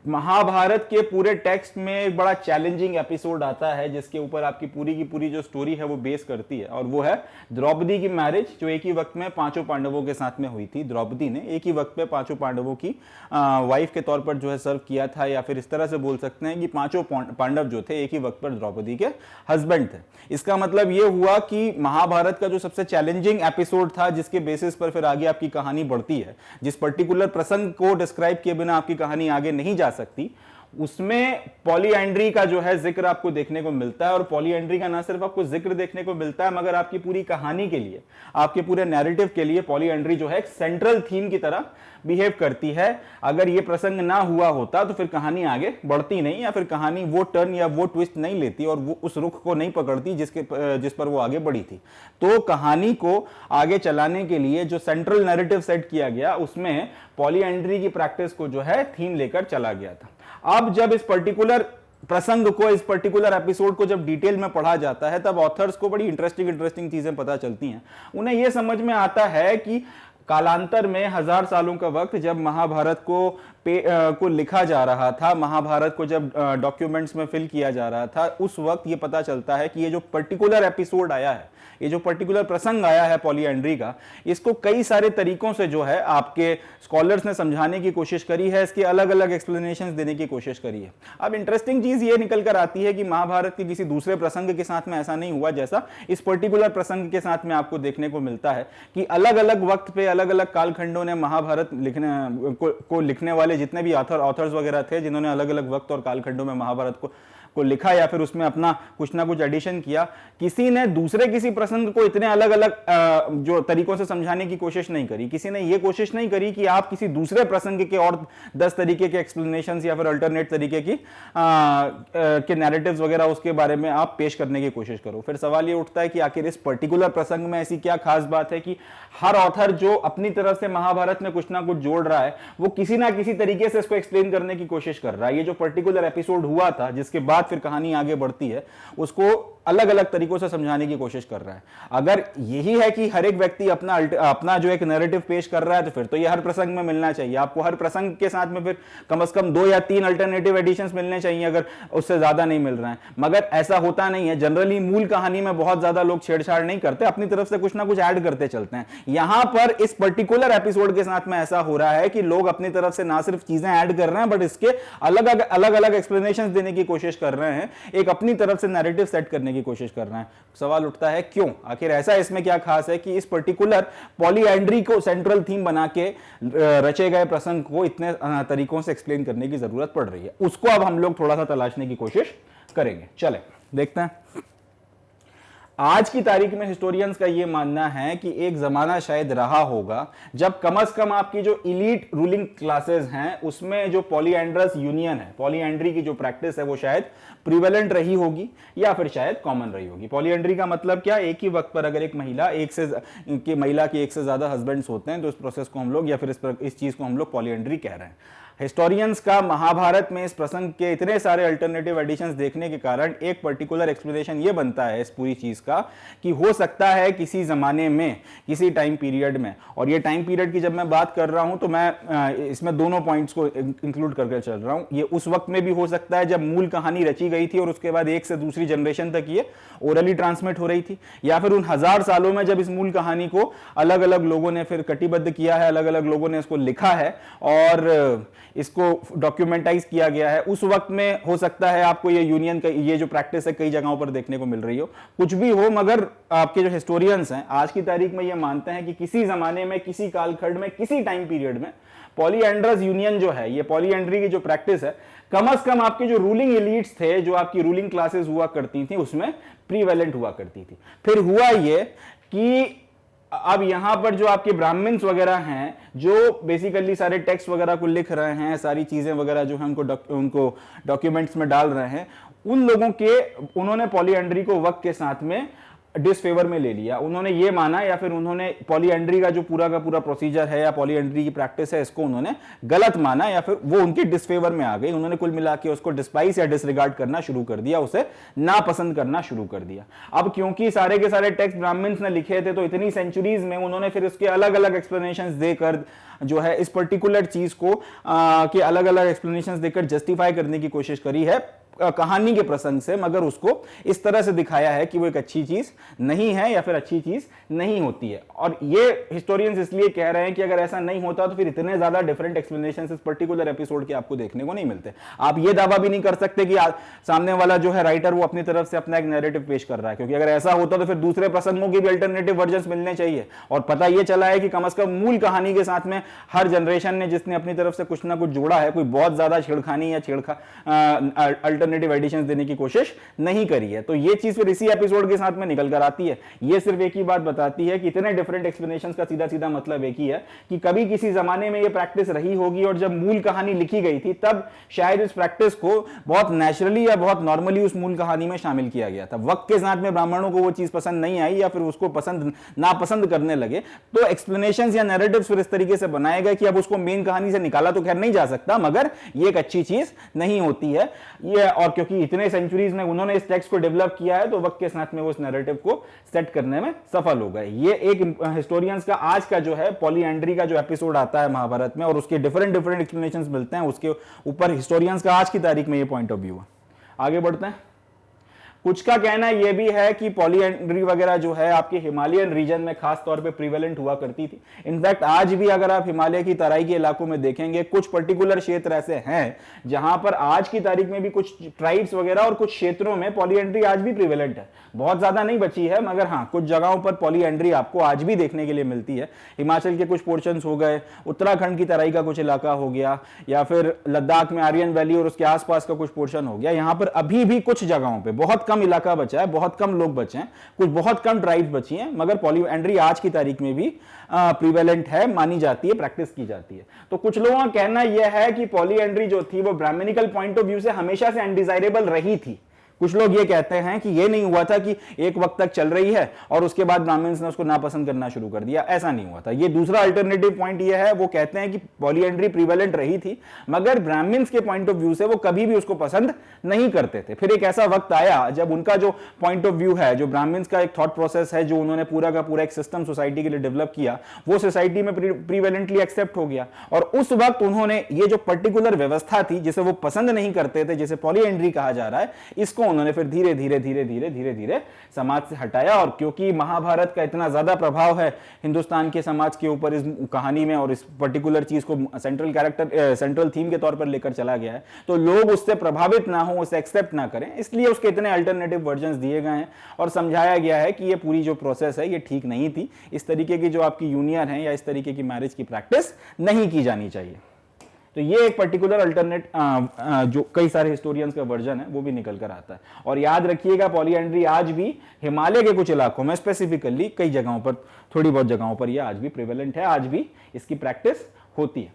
महाभारत के पूरे टेक्स्ट में एक बड़ा चैलेंजिंग एपिसोड आता है जिसके ऊपर आपकी पूरी की पूरी जो स्टोरी है वो बेस करती है, और वो है द्रौपदी की मैरिज, जो एक ही वक्त में पांचों पांडवों के साथ में हुई थी। द्रौपदी ने एक ही वक्त पे पांचों पांडवों की वाइफ के तौर पर जो है सर्व किया था, या फिर इस तरह से बोल सकते हैं कि पांचों पांडव जो थे एक ही वक्त पर द्रौपदी के हस्बैंड थे। इसका मतलब ये हुआ कि महाभारत का जो सबसे चैलेंजिंग एपिसोड था, जिसके बेसिस पर फिर आगे आपकी कहानी बढ़ती है, जिस पर्टिकुलर प्रसंग को डिस्क्राइब किए बिना आपकी कहानी आगे नहीं जा सकती, उसमें पॉलीएंड्री का जो है जिक्र आपको देखने को मिलता है। और पॉलीएंड्री का ना सिर्फ आपको जिक्र देखने को मिलता है, मगर आपकी पूरी कहानी के लिए, आपके पूरे नैरेटिव के लिए पॉलीएंड्री जो है एक सेंट्रल थीम की तरह बिहेव करती है। अगर ये प्रसंग ना हुआ होता तो फिर कहानी आगे बढ़ती नहीं, या फिर कहानी वो टर्न या वो ट्विस्ट नहीं लेती और वो उस रुख को नहीं पकड़ती जिस पर वो आगे बढ़ी थी। तो कहानी को आगे चलाने के लिए जो सेंट्रल नैरेटिव सेट किया गया, उसमें पॉलीएंड्री की प्रैक्टिस को जो है थीम लेकर चला गया था। अब जब इस पर्टिकुलर प्रसंग को, इस पर्टिकुलर एपिसोड को जब डिटेल में पढ़ा जाता है, तब ऑथर्स को बड़ी इंटरेस्टिंग चीजें पता चलती हैं। उन्हें यह समझ में आता है कि कालांतर में 1000 सालों का वक्त जब महाभारत को लिखा जा रहा था, महाभारत को जब डॉक्यूमेंट्स में फिल किया जा रहा था, उस वक्त ये पता चलता है कि ये जो पर्टिकुलर एपिसोड आया है, ये जो पर्टिकुलर प्रसंग आया है पॉलीएंड्री का, इसको कई सारे तरीकों से जो है आपके स्कॉलर्स ने समझाने की कोशिश करी है, इसके अलग अलग एक्सप्लेनेशंस देने की कोशिश करी है। अब इंटरेस्टिंग चीज ये निकल कर आती है कि महाभारत के किसी दूसरे प्रसंग के साथ में ऐसा नहीं हुआ जैसा इस पर्टिकुलर प्रसंग के साथ में आपको देखने को मिलता है, कि अलग अलग वक्त पे अलग अलग कालखंडों ने महाभारत लिखने वाले जितने भी ऑथर्स वगैरह थे, जिन्होंने अलग अलग वक्त और कालखंडों में महाभारत को लिखा या फिर उसमें अपना कुछ ना कुछ एडिशन किया, किसी ने दूसरे किसी प्रसंग को इतने अलग अलग जो तरीकों से समझाने की कोशिश नहीं करी। किसी ने यह कोशिश नहीं करी कि आप किसी दूसरे प्रसंग के और 10 तरीके के एक्सप्लेनेशंस या फिर अल्टरनेट तरीके की के नैरेटिव्स वगैरह उसके बारे में आप पेश करने की कोशिश करो। फिर सवाल ये उठता है कि आखिर इस पर्टिकुलर प्रसंग में ऐसी क्या खास बात है कि हर ऑथर जो अपनी तरफ से महाभारत में कुछ ना कुछ जोड़ रहा है, वो किसी ना किसी तरीके से इसको एक्सप्लेन करने की कोशिश कर रहा है। ये जो पर्टिकुलर एपिसोड हुआ था, जिसके बाद फिर कहानी आगे बढ़ती है, उसको अलग अलग तरीकों से समझाने की कोशिश कर रहा है। अगर यही है कि हर एक व्यक्ति अपना जो एक नैरेटिव पेश कर रहा है, तो फिर तो ये हर प्रसंग में मिलना चाहिए। आपको हर प्रसंग के साथ में फिर कम से कम 2 या 3 अल्टरनेटिव एडिशंस मिलने चाहिए, अगर उससे ज्यादा नहीं मिल रहा है। मगर ऐसा होता नहीं है। जनरली मूल कहानी में बहुत ज्यादा लोग छेड़छाड़ नहीं करते, अपनी तरफ से कुछ ना कुछ ऐड करते चलते हैं। यहां पर इस पर्टिकुलर एपिसोड के साथ में ऐसा हो रहा है कि लोग अपनी तरफ से ना सिर्फ चीजें ऐड कर रहे हैं, बट इसके अलग अलग एक्सप्लेनेशंस देने की कोशिश कर रहे हैं, एक अपनी तरफ से नैरेटिव सेट करने की कोशिश कर रहे हैं। सवाल उठता है क्यों? आखिर ऐसा इसमें क्या खास है कि इस पर्टिकुलर पॉलीएंड्री को सेंट्रल थीम बना के रचे गए प्रसंग को इतने तरीकों से एक्सप्लेन करने की जरूरत पड़ रही है? उसको अब हम लोग थोड़ा सा तलाशने की कोशिश करेंगे। चले देखते हैं। आज की तारीख में हिस्टोरियंस का यह मानना है कि एक जमाना शायद रहा होगा जब कम से कम आपकी जो इलीट रूलिंग क्लासेस हैं, उसमें जो पॉलीएंड्रस यूनियन है, पॉलीएंड्री की जो प्रैक्टिस है, वो शायद प्रिवेलेंट रही होगी या फिर शायद कॉमन रही होगी। पॉलीएंड्री का मतलब क्या? एक ही वक्त पर अगर एक महिला महिला के एक से ज्यादा हस्बैंड्स होते हैं, तो इस प्रोसेस को हम लोग या फिर इस चीज को हम लोग पॉलीएंड्री कह रहे हैं। हिस्टोरियंस का महाभारत में इस प्रसंग के इतने सारे अल्टरनेटिव एडिशंस देखने के कारण एक पर्टिकुलर एक्सप्लेनेशन ये बनता है इस पूरी चीज का कि हो सकता है किसी जमाने में, किसी टाइम पीरियड में, और ये टाइम पीरियड की जब मैं बात कर रहा हूं तो मैं इसमें दोनों पॉइंट्स को इंक्लूड करके चल रहा हूं। ये उस वक्त में भी हो सकता है जब मूल कहानी रची गई थी और उसके बाद एक से दूसरी जनरेशन तक ये ओरली ट्रांसमिट हो रही थी, या फिर उन 1000 सालों में जब इस मूल कहानी को अलग अलग लोगों ने फिर कटिबद्ध किया है, अलग अलग लोगों ने इसको लिखा है और इसको डॉक्यूमेंटाइज किया गया है। उस वक्त में हो सकता है आपको ये यूनियन का ये जो प्रैक्टिस है कई जगहों पर देखने को मिल रही हो। कुछ भी हो, मगर आपके जो हिस्टोरियंस हैं आज की तारीख में ये मानते हैं कि किसी जमाने में, किसी कालखंड में, किसी टाइम पीरियड में पॉलीएंड्रस यूनियन जो है, ये पॉलीएंड्री की जो प्रैक्टिस है, कम से कम आपके जो रूलिंग एलिट्स थे, जो आपकी रूलिंग क्लासेस हुआ करती थी, उसमें प्रीवेलेंट हुआ करती थी। फिर हुआ ये कि अब यहां पर जो आपके ब्राह्मण्स वगैरह हैं, जो बेसिकली सारे टेक्स्ट वगैरह को लिख रहे हैं, सारी चीजें वगैरह जो है उनको डॉक्यूमेंट्स में डाल रहे हैं, उन लोगों के उन्होंने पॉलीएंड्री को वक्त के साथ में डिसफेवर में ले लिया, उन्होंने ये माना या फिर उन्होंने पॉलीएंड्री का जो पूरा का पूरा प्रोसीजर है या पॉलीएंड्री की प्रैक्टिस है इसको उन्होंने गलत माना या फिर वो उनके डिसफेवर में आ गई, उन्होंने कुल मिला के उसको डिस्पाइस या डिसरिगार्ड करना शुरू कर दिया, उसे नापसंद करना शुरू कर दिया। अब क्योंकि सारे के सारे टेक्स्ट ब्राह्मण्स ने लिखे थे तो इतनी सेंचुरीज में उन्होंने फिर उसके अलग अलग एक्सप्लेनेशंस देकर जो है इस पर्टिकुलर चीज को के अलग अलग एक्सप्लेनेशंस देकर जस्टिफाई करने की कोशिश करी है कहानी के प्रसंग से, मगर उसको इस तरह से दिखाया है कि वो एक अच्छी चीज नहीं है या फिर अच्छी चीज नहीं होती है। और ये हिस्टोरियंस इसलिए कह रहे हैं कि अगर ऐसा नहीं होता तो फिर इतने ज्यादा डिफरेंट एक्सप्लेनेशंस इस पर्टिकुलर एपिसोड के आपको देखने को नहीं मिलते। आप ये दावा भी नहीं कर सकते कि सामने वाला जो है राइटर वो अपनी तरफ से अपना एक नैरेटिव पेश कर रहा है, क्योंकि अगर ऐसा होता तो फिर दूसरे प्रसंगों की भी अल्टरनेटिव वर्जन्स मिलने चाहिए। और पता ये चला है कि कम से कम मूल कहानी के साथ में हर जनरेशन ने जिसने अपनी तरफ से कुछ ना कुछ जोड़ा है, कोई बहुत ज्यादा छेड़खानी या अल्टरनेटिव एडिशंस देने की कोशिश नहीं करी है। तो ये चीज फिर इसी एपिसोड के साथ में निकल कर आती है। ये सिर्फ एक ही बात बताती है कि इतने डिफरेंट एक्सप्लेनेशंस का सीधा सीधा मतलब एक ही है कि कभी किसी जमाने में ये प्रैक्टिस रही होगी और जब मूल कहानी लिखी गई थी तब शायद इस प्रैक्टिस को बहुत नेचुरली या बहुत नॉर्मली उस मूल कहानी में शामिल किया गया था। वक्त के साथ में ब्राह्मणों को वो चीज पसंद नहीं आई या फिर उसको पसंद नापसंद करने लगे तो एक्सप्लेनेशंस या नैरेटिव्स फिर इस तरीके से बनाए गए कि अब उसको मेन कहानी से निकाला तो खैर नहीं जा सकता, मगर ये एक अच्छी चीज नहीं होती है ये। और क्योंकि इतने सेंचुरीज में उन्होंने इस टेक्स्ट को डेवलप किया है तो वक्त के साथ में वो इस नैरेटिव को सेट करने में सफल हो गए। ये एक हिस्टोरियंस का आज का जो है पॉलीएंड्री का जो एपिसोड आता है महाभारत में और उसके डिफरेंट डिफरेंट एक्सप्लेनेशंस मिलते हैं, उसके ऊपर हिस्टोरियंस का आज की तारीख में ये पॉइंट ऑफ व्यू है। आगे बढ़ते हैं। कुछ का कहना यह भी है कि पॉलीएंड्री वगैरह जो है आपके हिमालयन रीजन में खास तौर पे प्रिवेलेंट हुआ करती थी। इनफैक्ट आज भी अगर आप हिमालय की तराई के इलाकों में देखेंगे कुछ पर्टिकुलर क्षेत्र ऐसे हैं जहां पर आज की तारीख में भी कुछ ट्राइब्स वगैरह और कुछ क्षेत्रों में पॉलीएंड्री आज भी प्रिवेलेंट है। बहुत ज्यादा नहीं बची है, मगर हाँ कुछ जगहों पर पॉलीएंड्री आपको आज भी देखने के लिए मिलती है। हिमाचल के कुछ पोर्शंस हो गए, उत्तराखंड की तराई का कुछ इलाका हो गया, या फिर लद्दाख में आर्यन वैली और उसके आसपास का कुछ पोर्शन हो गया। यहां पर अभी भी कुछ जगहों पे बहुत कम इलाका बचा है, बहुत कम लोग बचे हैं, कुछ बहुत कम ट्राइब्स बची हैं, मगर पॉलीएंड्री आज की तारीख में भी प्रिवेलेंट है, मानी जाती है, प्रैक्टिस की जाती है। तो कुछ लोगों का कहना यह है कि पॉलीएंड्री जो थी वो ब्राह्मणिकल पॉइंट ऑफ व्यू से हमेशा से अनडिजायरेबल रही थी। कुछ लोग ये कहते हैं कि ये नहीं हुआ था कि एक वक्त तक चल रही है और उसके बाद ब्राह्मण्स ने उसको नापसंद करना शुरू कर दिया, ऐसा नहीं हुआ था। ये दूसरा अल्टरनेटिव पॉइंट ये है, वो कहते हैं कि पॉलीएंड्री प्रिवेलेंट रही थी मगर ब्राह्मण्स के पॉइंट ऑफ व्यू से वो कभी भी उसको पसंद नहीं करते थे। फिर एक ऐसा वक्त आया जब उनका जो पॉइंट ऑफ व्यू है, जो ब्राह्मण्स का एक थॉट प्रोसेस है, जो उन्होंने पूरा का पूरा एक सिस्टम सोसाइटी के लिए डेवलप किया, वो सोसाइटी में प्रिवेलेंटली एक्सेप्ट हो गया। और उस वक्त उन्होंने ये जो पर्टिकुलर व्यवस्था थी जिसे वो पसंद नहीं करते थे, जिसे पॉलीएंड्री कहा जा रहा है, इसको उन्होंने फिर धीरे धीरे धीरे धीरे धीरे धीरे समाज से हटाया। और क्योंकि महाभारत का इतना ज्यादा प्रभाव है हिंदुस्तान के समाज के ऊपर इस कहानी में और इस पर्टिकुलर चीज को सेंट्रल थीम के तौर पर लेकर चला गया है, तो लोग उससे प्रभावित ना हो, उसे एक्सेप्ट ना करें, इसलिए उसके इतने अल्टरनेटिव वर्जन्स दिए गए हैं और समझाया गया है कि ये पूरी जो प्रोसेस है ये ठीक नहीं थी। इस तरीके की जो आपकी यूनियन है या इस तरीके की मैरिज की प्रैक्टिस नहीं की जानी चाहिए। तो ये एक पर्टिकुलर अल्टरनेट जो कई सारे हिस्टोरियंस का वर्जन है वो भी निकल कर आता है। और याद रखिएगा पॉलीएंड्री आज भी हिमालय के कुछ इलाकों में, स्पेसिफिकली कई जगहों पर, थोड़ी बहुत जगहों पर ये आज भी प्रिवेलेंट है, आज भी इसकी प्रैक्टिस होती है।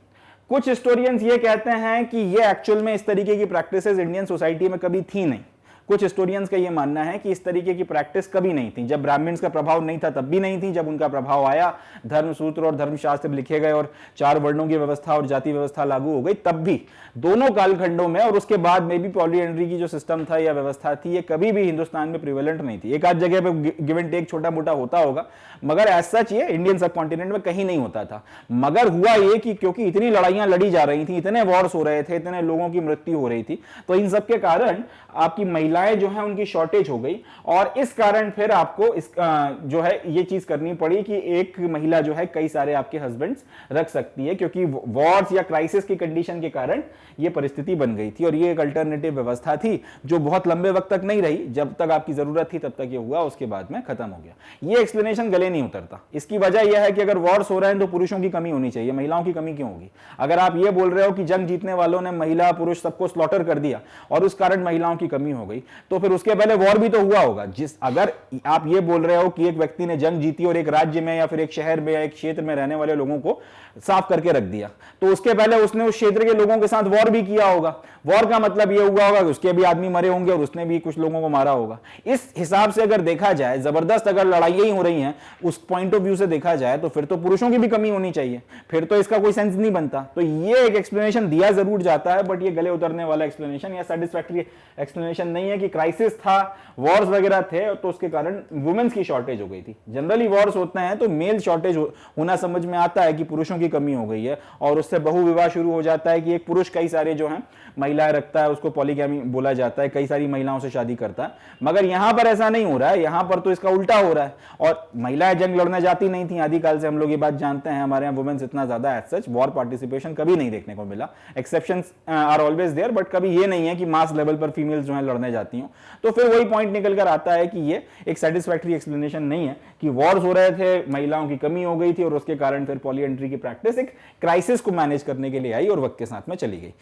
कुछ हिस्टोरियंस ये कहते हैं कि ये एक्चुअल में इस तरीके की प्रैक्टिसेस इंडियन सोसाइटी में कभी थी नहीं। कुछ हिस्टोरियंस का यह मानना है कि इस तरीके की प्रैक्टिस कभी नहीं थी। जब ब्राह्मण्स का प्रभाव नहीं था तब भी नहीं थी, जब उनका प्रभाव आया, धर्मसूत्र और धर्मशास्त्र लिखे गए और 4 वर्णों की व्यवस्था और जाति व्यवस्था लागू हो गई, तब भी दोनों कालखंडों में और उसके बाद में भी पॉलीएंड्री की जो सिस्टम था या व्यवस्था थी, ये कभी भी हिंदुस्तान में प्रिवेलेंट नहीं थी। एक आध जगह पे गिव एंड टेक छोटा मोटा होता होगा, मगर एज सच ये इंडियन सब कॉन्टिनेंट में कहीं नहीं होता था। मगर हुआ ये कि क्योंकि इतनी लड़ाइयां लड़ी जा रही थी, इतने वॉर्स हो रहे थे, इतने लोगों की मृत्यु हो रही थी, तो इन सब के कारण आपकी महिलाएं जो है उनकी शॉर्टेज हो गई। और इस कारण फिर आपको इस जो है ये चीज करनी पड़ी कि एक महिला जो है कई सारे आपके हस्बैंड्स रख सकती है, क्योंकि वॉर्स या क्राइसिस की कंडीशन के कारण ये परिस्थिति बन गई थी। और ये एक अल्टरनेटिव व्यवस्था थी जो बहुत लंबे वक्त तक नहीं रही, जब तक आपकी जरूरत थी तब तक ये हुआ, उसके बाद में खत्म हो गया। ये एक्सप्लेनेशन गले नहीं उतरता। इसकी वजह यह है कि अगर वॉर्स हो रहे हैं तो पुरुषों की कमी होनी चाहिए, महिलाओं की कमी क्यों होगी? अगर आप ये बोल रहे हो कि जंग जीतने वालों ने महिला पुरुष सबको स्लॉटर कर दिया और उस कारण महिलाओं की कमी हो गई, तो फिर उसके पहले वॉर भी तो हुआ होगा। जिस अगर आप ये बोल रहे हो कि एक व्यक्ति ने जंग जीती और एक राज्य में या फिर एक शहर में या एक क्षेत्र में रहने वाले लोगों को साफ करके रख दिया, तो उसके पहले उसने उस क्षेत्र के लोगों के साथ वॉर भी किया होगा। वॉर का मतलब ये हुआ होगा कि उसके भी आदमी मरे होंगे और उसने भी कुछ लोगों को मारा होगा। इस हिसाब से अगर देखा जाए, जबरदस्त अगर लड़ाइयां ही हो रही हैं उस पॉइंट ऑफ व्यू से देखा जाए, तो फिर तो पुरुषों की भी कमी होनी चाहिए, फिर तो इसका कोई सेंस नहीं बनता। तो ये एक एक्सप्लेनेशन दिया जरूर जाता है, बट ये गले उतरने वाला एक्सप्लेनेशन या सेटिस्फैक्टरी एक्सप्लेनेशन नहीं है कि क्राइसिस था, वॉर्स वगैरह थे, तो उसके कारण वुमेन्स की शॉर्टेज हो गई थी। जनरली वॉर्स होते हैं तो मेल शॉर्टेज होना समझ में आता है कि पुरुषों की कमी हो गई है, और उससे बहुविवाह शुरू हो जाता है कि एक पुरुष कई सारे जो हैं महिलाएं रखता है, उसको पॉलीगैमी बोला जाता है, कई सारी महिलाओं से शादी करता है। मगर यहां पर ऐसा नहीं हो रहा है, यहां पर तो इसका उल्टा हो रहा है। और महिलाएं जंग लड़ने जाती नहीं थी आदिकाल से, हम लोग ये बात जानते हैं। हमारे यहाँ वुमेन्स इतना ज्यादा एज सच वॉर पार्टिसिपेशन कभी नहीं देखने को मिला। Exceptions are always there, but कभी ये नहीं है कि मास लेवल पर फीमेल्स जो है लड़ने जाती हूं। तो फिर वही पॉइंट निकल कर आता है कि ये एक सेटिस्फैक्टरी एक्सप्लेनेशन नहीं है कि वॉर्स हो रहे थे, महिलाओं की कमी हो गई थी और उसके कारण फिर पॉलीएंड्री की प्रैक्टिस एक क्राइसिस को मैनेज करने के लिए आई और वक्त के साथ में चली गई।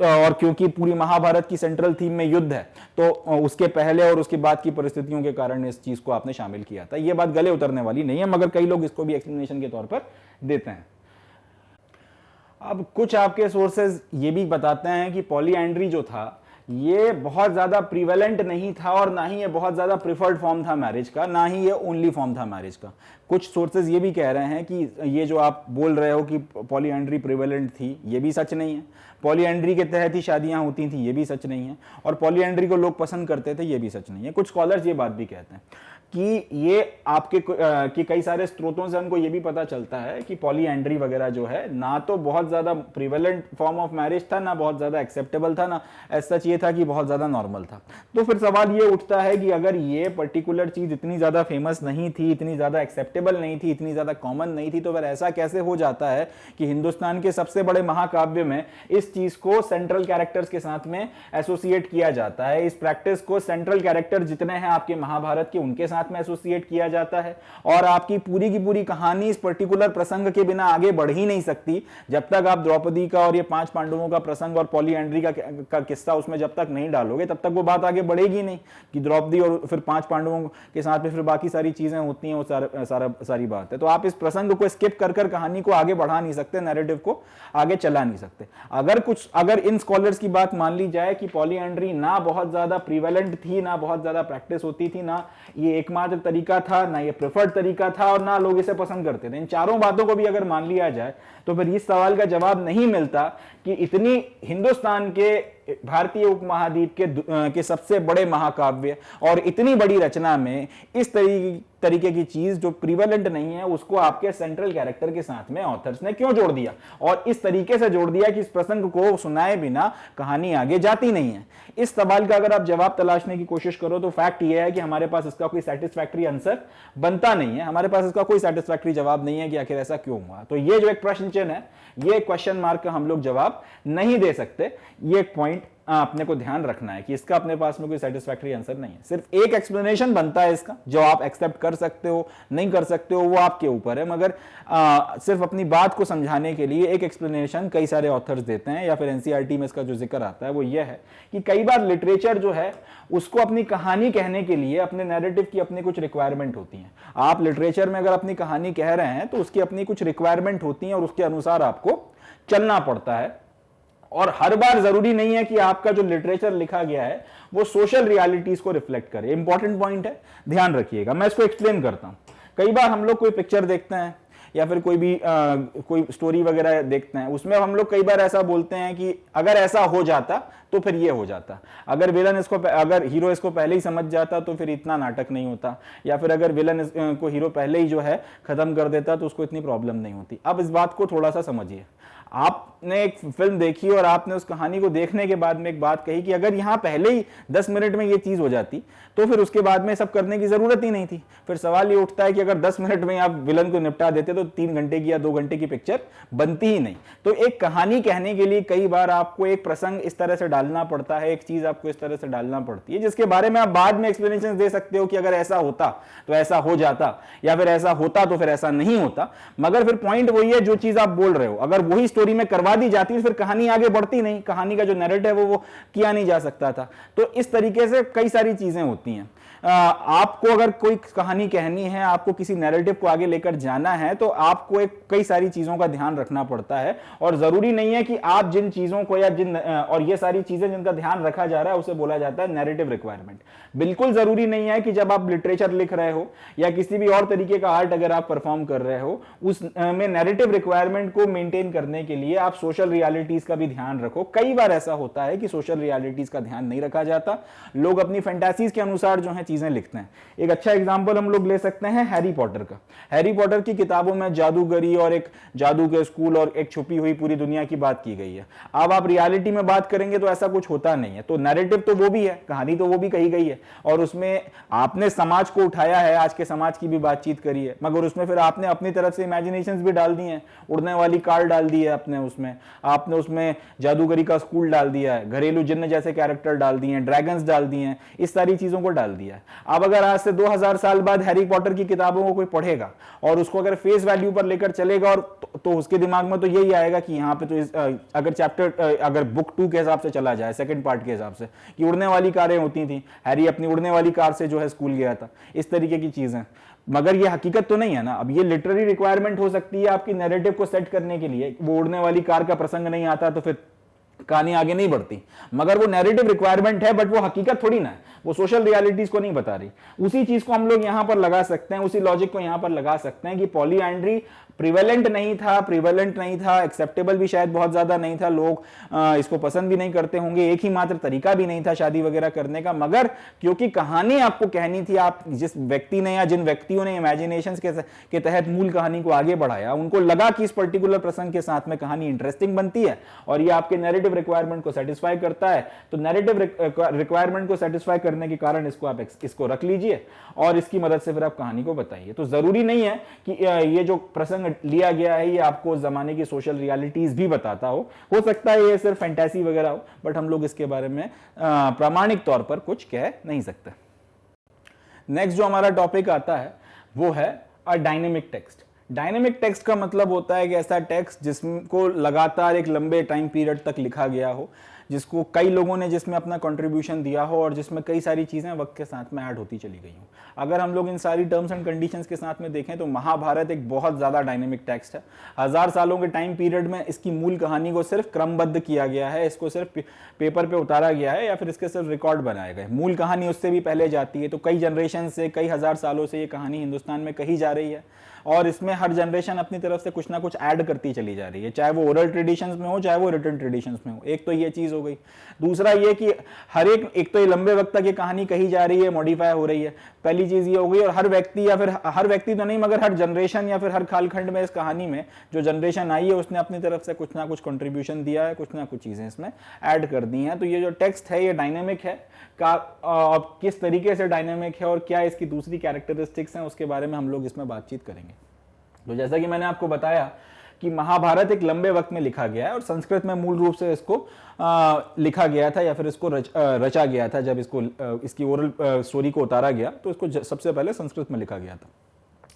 और क्योंकि पूरी महाभारत की सेंट्रल थीम में युद्ध है, तो उसके पहले और उसके बाद की परिस्थितियों के कारण इस चीज को आपने शामिल किया था। यह बात गले उतरने वाली नहीं है, मगर कई लोग इसको भी एक्सप्लेनेशन के तौर पर देते हैं। अब कुछ आपके सोर्सेज ये भी बताते हैं कि पॉलीएंड्री जो था ये बहुत ज्यादा प्रिवेलेंट नहीं था, और ना ही ये बहुत ज्यादा प्रिफर्ड फॉर्म था मैरिज का, ना ही ये ओनली फॉर्म था मैरिज का। कुछ सोर्सेज ये भी कह रहे हैं कि ये जो आप बोल रहे हो कि पॉलीएंड्री प्रिवेलेंट थी, ये भी सच नहीं है। पॉलीएंड्री के तहत ही शादियां होती थी, ये भी सच नहीं है। और पॉलीएंड्री को लोग पसंद करते थे, ये भी सच नहीं है। कुछ स्कॉलर्स ये बात भी कहते हैं कि ये आपके कि कई सारे स्रोतों से हमको ये भी पता चलता है कि पॉलीएंड्री वगैरह जो है ना तो बहुत ज्यादा प्रिवेलेंट फॉर्म ऑफ मैरिज था, ना बहुत ज्यादा एक्सेप्टेबल था, ना एज सच ये था कि बहुत ज्यादा नॉर्मल था। तो फिर सवाल ये उठता है कि अगर ये पर्टिकुलर चीज इतनी ज्यादा फेमस नहीं थी, इतनी ज्यादा एक्सेप्टेबल नहीं थी, इतनी ज्यादा कॉमन नहीं थी, तो फिर ऐसा कैसे हो जाता है कि हिंदुस्तान के सबसे बड़े महाकाव्य में इस चीज को सेंट्रल कैरेक्टर्स के साथ में एसोसिएट किया जाता है, इस प्रैक्टिस को सेंट्रल कैरेक्टर जितने हैं आपके महाभारत के उनके साथ में एसोसिएट किया जाता है, और आपकी पूरी की पूरी कहानी इस पर्टिकुलर प्रसंग के बिना आगे बढ़ ही नहीं सकती जब तक आप द्रौपदी का और ये 5 पांडवों का प्रसंग और पॉलीएंड्री का किस्सा उसमें जब तक नहीं डालोगे तब तक वो बात आगे बढ़ेगी नहीं कि द्रौपदी और फिर 5 पांडवों के साथ में फिर बाकी सारी चीजें होती हैं, वो सारी बात है। तो आप इस प्रसंग को स्किप कर कर कहानी को आगे बढ़ा नहीं सकते, नैरेटिव को आगे चला नहीं सकते। अगर इन स्कॉलर्स की बात मान ली जाए कि पॉलीएंड्री ना बहुत ज्यादा प्रिवेलेंट थी, ना बहुत ज्यादा प्रैक्टिस होती थी, ना ये एकमात्र तरीका था, ना ये प्रेफर्ड तरीका था, और ना लोग इसे पसंद करते थे, इन चारों बातों को भी अगर मान लिया जाए, तो फिर इस सवाल का जवाब नहीं मिलता कि इतनी हिंदुस्तान के भारतीय उपमहाद्वीप के सबसे बड़े महाकाव्य और इतनी बड़ी रचना में इस तरीके की चीज जो प्रिवेलेंट नहीं है उसको आपके सेंट्रल कैरेक्टर के साथ में ऑथर्स ने क्यों जोड़ दिया, और इस तरीके से जोड़ दिया कि इस प्रसंग को सुनाए बिना कहानी आगे जाती नहीं है। इस सवाल का अगर आप जवाब तलाशने की कोशिश करो तो फैक्ट यह है कि हमारे पास इसका कोई सेटिस्फैक्टरी आंसर बनता नहीं है, हमारे पास इसका कोई सेटिस्फैक्टरी जवाब नहीं है कि आखिर ऐसा क्यों हुआ। तो ये जो एक प्रश्न चिन्ह है, ये क्वेश्चन मार्क का हम लोग जवाब नहीं दे सकते। ये एक पॉइंट अपने को ध्यान रखना है कि इसका अपने पास में कोई सेटिस्फैक्टरी आंसर नहीं है। सिर्फ एक एक्सप्लेनेशन बनता है इसका, जो आप एक्सेप्ट कर सकते हो नहीं कर सकते हो वो आपके ऊपर है, मगर सिर्फ अपनी बात को समझाने के लिए एक एक्सप्लेनेशन कई सारे ऑथर्स देते हैं, या फिर एनसीईआरटी में इसका जो जिक्र आता है वो ये है कि कई बार लिटरेचर जो है उसको अपनी कहानी कहने के लिए अपने नैरेटिव की अपनी कुछ रिक्वायरमेंट होती है। आप लिटरेचर में अगर अपनी कहानी कह रहे हैं तो उसकी अपनी कुछ रिक्वायरमेंट होती है और उसके अनुसार आपको चलना पड़ता है। और हर बार जरूरी नहीं है कि आपका जो लिटरेचर लिखा गया है वो सोशल रियलिटीज को रिफ्लेक्ट करे। इंपॉर्टेंट पॉइंट है, ध्यान रखिएगा। मैं इसको एक्सप्लेन करता हूं। कई बार हम लोग कोई पिक्चर देखते हैं या फिर कोई स्टोरी वगैरह देखते हैं, उसमें हम लोग कई बार ऐसा बोलते हैं कि अगर ऐसा हो जाता तो फिर ये हो जाता, अगर हीरो इसको पहले ही समझ जाता तो फिर इतना नाटक नहीं होता, या फिर अगर विलन को हीरो पहले ही जो है खत्म कर देता तो उसको इतनी प्रॉब्लम नहीं होती। अब इस बात को थोड़ा सा समझिए। आपने एक फिल्म देखी और आपने उस कहानी को देखने के बाद में एक बात कही कि अगर यहां पहले ही 10 मिनट में ये चीज हो जाती तो फिर उसके बाद में सब करने की जरूरत ही नहीं थी। फिर सवाल ये उठता है कि अगर 10 मिनट में आप विलन को निपटा देते तो 3 घंटे की या 2 घंटे की पिक्चर बनती ही नहीं। तो एक कहानी कहने के लिए कई बार आपको एक प्रसंग इस तरह से डालना पड़ता है, एक चीज आपको इस तरह से डालना पड़ती है, जिसके बारे में आप बाद में एक्सप्लेनेशन दे सकते हो कि अगर ऐसा होता तो ऐसा हो जाता, या फिर ऐसा होता तो फिर ऐसा नहीं होता। मगर फिर पॉइंट वही है जो चीज आप बोल रहे हो, अगर वही स्टोरी में करवा बढ़ा दी जाती फिर कहानी आगे बढ़ती नहीं, कहानी का जो नैरेटिव है वो किया नहीं जा सकता था। तो इस तरीके से कई सारी चीजें होती हैं। आपको अगर कोई कहानी कहनी है, आपको किसी नैरेटिव को आगे लेकर जाना है, तो आपको एक कई सारी चीजों का ध्यान रखना पड़ता है। और जरूरी नहीं है कि आप जिन चीजों को या और ये सारी चीजें जिनका ध्यान रखा जा रहा है उसे बोला जाता है नैरेटिव रिक्वायरमेंट। बिल्कुल जरूरी नहीं है कि जब आप लिटरेचर लिख रहे हो या किसी भी और तरीके का आर्ट अगर आप परफॉर्म कर रहे हो, उस में नैरेटिव रिक्वायरमेंट को मेंटेन करने के लिए आप सोशल रियलिटीज का भी ध्यान रखो। कई बार ऐसा होता है कि सोशल रियलिटीज का ध्यान नहीं रखा जाता, लोग अपनी फैंटासीज के अनुसार जो है चीजें लिखते हैं। एक अच्छा एग्जांपल हम लोग ले सकते हैं हैरी पॉटर का। हैरी पॉटर की किताबों में जादूगरी और एक जादू के स्कूल और एक छुपी हुई पूरी दुनिया की बात की गई है। अब आप रियलिटी में बात करेंगे तो ऐसा कुछ होता नहीं है। तो नैरेटिव तो वो भी है, कहानी तो वो भी कही गई है, और उसमें आपने समाज को उठाया है, आज के समाज की भी बातचीत करी है, मगर उसमें फिर आपने अपनी तरफ से इमेजिनेशंस भी डाल दी हैं। उड़ने वाली कार डाल दी है आपने उसमें जादूगरी का स्कूल डाल दिया है, घरेलू जिन्न जैसे कैरेक्टर डाल दिए हैं, ड्रैगन्स डाल दिए हैं, इस सारी चीजों को डाल दिया है। अब अगर आज से 2000 साल बाद हैरी पॉटर की किताबों को कोई पढ़ेगा और उसको अगर फेस वैल्यू पर लेकर चलेगा और तो उसके दिमाग में तो यही आएगा कि यहाँ पे तो अगर बुक 2 के हिसाब से चला जाए, सेकंड पार्ट के हिसाब से, कि उड़ने वाली कारें होती थी, हैरी अपनी उड़ने वाली कार से जो है स्कूल गया था, इस तरीके की चीजें। मगर ये हकीकत तो नहीं है ना। अब ये लिटरेरी रिक्वायरमेंट हो सकती है आपकी नैरेटिव को सेट करने के लिए। वो उड़ने वाली कार का प्रसंग नहीं आता तो फिर कहानी आगे नहीं बढ़ती, मगर वो नैरेटिव रिक्वायरमेंट है, बट वो हकीकत थोड़ी ना है, वो सोशल रियलिटीज को नहीं बता रही। उसी चीज को हम लोग यहां पर लगा सकते हैं, उसी लॉजिक को यहां पर लगा सकते हैं कि पॉलीएंड्री प्रिवेलेंट नहीं था, एक्सेप्टेबल भी शायद बहुत ज्यादा नहीं था, लोग इसको पसंद भी नहीं करते होंगे, एक ही मात्र तरीका भी नहीं था शादी वगैरह करने का। मगर क्योंकि कहानी आपको कहनी थी, आप जिस व्यक्ति ने या जिन व्यक्तियों ने इमेजिनेशंस के तहत मूल कहानी को आगे बढ़ाया, उनको लगा कि इस पर्टिकुलर प्रसंग के साथ में कहानी इंटरेस्टिंग बनती है और ये आपके नैरेटिव रिक्वायरमेंट को सेटिस्फाई करता है। तो नैरेटिव रिक्वायरमेंट को सेटिस्फाई करने के कारण इसको रख लीजिए और इसकी मदद से फिर आप कहानी को बताइए। तो जरूरी नहीं है कि ये जो प्रसंग लिया गया है ये आपको उस जमाने की सोशल रियलिटीज भी बताता हो सकता है ये सिर्फ फैंटेसी वगैरह हो, बट हम लोग इसके बारे में प्रामाणिक तौर पर कुछ कह नहीं सकते। नेक्स्ट जो हमारा टॉपिक आता है वो है a dynamic text. Dynamic text का मतलब होता है कि ऐसा टेक्स्ट जिसको लगातार एक लंबे टाइम पीरियड तक लिखा गया हो, जिसको कई लोगों ने जिसमें अपना कंट्रीब्यूशन दिया हो और जिसमें कई सारी चीज़ें वक्त के साथ में ऐड होती चली गई हो। अगर हम लोग इन सारी टर्म्स एंड कंडीशंस के साथ में देखें तो महाभारत एक बहुत ज़्यादा डायनेमिक टेक्स्ट है। 1000 सालों के टाइम पीरियड में इसकी मूल कहानी को सिर्फ क्रमबद्ध किया गया है, इसको सिर्फ पेपर पे उतारा गया है या फिर इसके सिर्फ रिकॉर्ड बनाए गए। मूल कहानी उससे भी पहले जाती है। तो कई जनरेशन से, कई हजार सालों से ये कहानी हिंदुस्तान में कही जा रही है और इसमें हर जनरेशन अपनी तरफ से कुछ ना कुछ ऐड करती चली जा रही है, चाहे वो ओरल ट्रेडिशंस में हो चाहे वो रिटन ट्रेडिशंस में हो। एक तो ये चीज़ हो गई। दूसरा ये कि हर एक तो ये लंबे वक्त तक ये कहानी कही जा रही है, मॉडिफाई हो रही है, पहली चीज़ ये हो गई। और हर व्यक्ति या फिर हर व्यक्ति तो नहीं मगर हर जनरेशन या फिर हर कालखंड में इस कहानी में जो जनरेशन आई है उसने अपनी तरफ से कुछ ना कुछ कंट्रीब्यूशन दिया है, कुछ ना कुछ चीज़ें इसमें ऐड कर दी हैं। तो ये जो टेक्स्ट है ये डायनेमिक है। किस तरीके से डायनेमिक है और क्या इसकी दूसरी कैरेक्टरिस्टिक्स हैं उसके बारे में हम लोग इसमें बातचीत करेंगे। तो जैसा कि मैंने आपको बताया कि महाभारत एक लंबे वक्त में लिखा गया है और संस्कृत में मूल रूप से इसको लिखा गया था या फिर इसको रचा गया था। जब इसकी ओरल स्टोरी को उतारा गया तो इसको सबसे पहले संस्कृत में लिखा गया था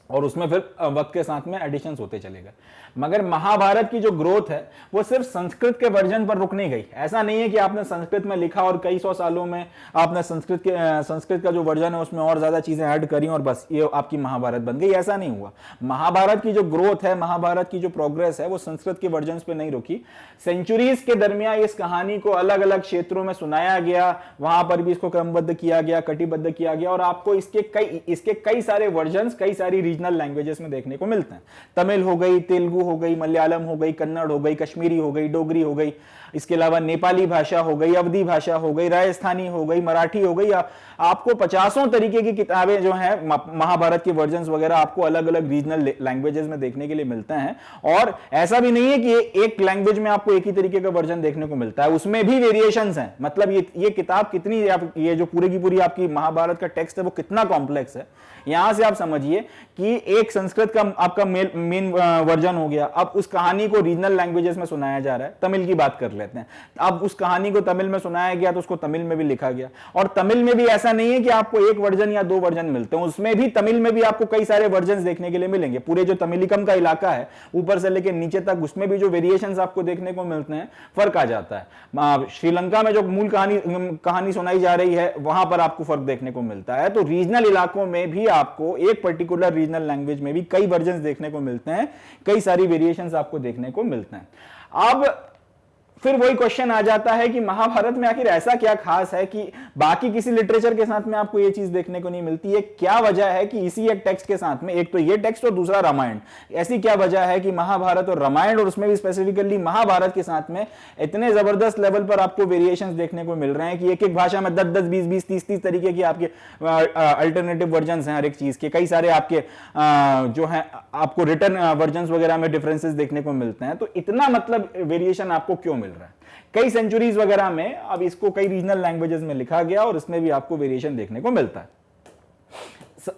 और उसमें फिर वक्त के साथ में एडिशंस होते चले गए। मगर महाभारत की जो ग्रोथ है वो सिर्फ संस्कृत के वर्जन पर रुक नहीं गई। ऐसा नहीं है कि आपने संस्कृत में लिखा और कई सौ सालों में आपने संस्कृत का जो वर्जन है उसमें और ज्यादा चीजें ऐड करी और बस ये आपकी महाभारत बन गई। ऐसा नहीं हुआ। महाभारत की जो ग्रोथ है, महाभारत की जो प्रोग्रेस है वो संस्कृत के वर्जन पे नहीं रुकी। सेंचुरीज के दरमियान इस कहानी को अलग अलग क्षेत्रों में सुनाया गया, वहां पर भी इसको क्रमबद्ध किया गया, कटिबद्ध किया गया और आपको इसके कई सारे वर्जन कई सारी रीजनल लैंग्वेजेस में देखने को मिलते हैं। तमिल हो गई, तेलुगु हो गई, मलयालम हो गई, कन्नड़ हो गई, कश्मीरी हो गई, डोगरी हो गई, इसके अलावा नेपाली भाषा हो गई, अवधी भाषा हो गई, राजस्थानी हो गई, मराठी हो गई। आपको 50 तरीके की किताबें जो हैं महाभारत के वर्जन्स वगैरह आपको अलग अलग रीजनल लैंग्वेजेस में देखने के लिए मिलते हैं। और ऐसा भी नहीं है कि एक लैंग्वेज में आपको एक ही तरीके का वर्जन देखने को मिलता है, उसमें भी वेरिएशंस हैं। मतलब ये किताब कितनी, ये जो पूरी की पूरी आपकी महाभारत का टेक्स्ट है वो कितना कॉम्प्लेक्स है। यहां से आप समझिए कि एक संस्कृत का आपका मेन वर्जन हो गया, अब उस कहानी को रीजनल लैंग्वेजेस में सुनाया जा रहा है। तमिल की बात कर लेते हैं। अब उस कहानी को तमिल में सुनाया गया तो उसको तमिल में भी लिखा गया, और तमिल में भी ऐसा नहीं है कि आपको एक वर्जन या दो वर्जन मिलते हैं, उसमें भी तमिल में भी आपको कई सारे वर्जन देखने के लिए मिलेंगे। पूरे जो तमिलिकम का इलाका है ऊपर से लेकर नीचे तक, उसमें भी जो वेरिएशंस आपको देखने को मिलते हैं, फर्क आ जाता है। श्रीलंका में जो मूल कहानी सुनाई जा रही है वहां पर आपको फर्क देखने को मिलता है। तो रीजनल इलाकों में भी आपको एक पर्टिकुलर रीजनल लैंग्वेज में भी कई वर्जन देखने को मिलते हैं, कई सारी वेरिएशंस आपको देखने को मिलते हैं। अब फिर वही क्वेश्चन आ जाता है कि महाभारत में आखिर ऐसा क्या खास है कि बाकी किसी लिटरेचर के साथ में आपको ये चीज देखने को नहीं मिलती है। क्या वजह है कि इसी एक टेक्स्ट के साथ में, एक तो ये टेक्स्ट और दूसरा रामायण, ऐसी क्या वजह है कि महाभारत और रामायण, और उसमें भी स्पेसिफिकली महाभारत के साथ में इतने जबरदस्त लेवल पर आपको वेरिएशंस देखने को मिल रहे हैं कि एक एक भाषा में 10-10, 20-20, 30-30 तरीके की आपके अल्टरनेटिव वर्जन हैं हर एक चीज के। कई सारे आपके जो है आपको रिटर्न वर्जन वगैरह में डिफरेंसेस देखने को मिलते हैं। तो इतना मतलब वेरिएशन आपको क्यों मिल रहा है? कई सेंचुरीज वगैरह में अब इसको कई रीजनल लैंग्वेजेस में लिखा गया और इसमें भी आपको वेरिएशन देखने को मिलता है।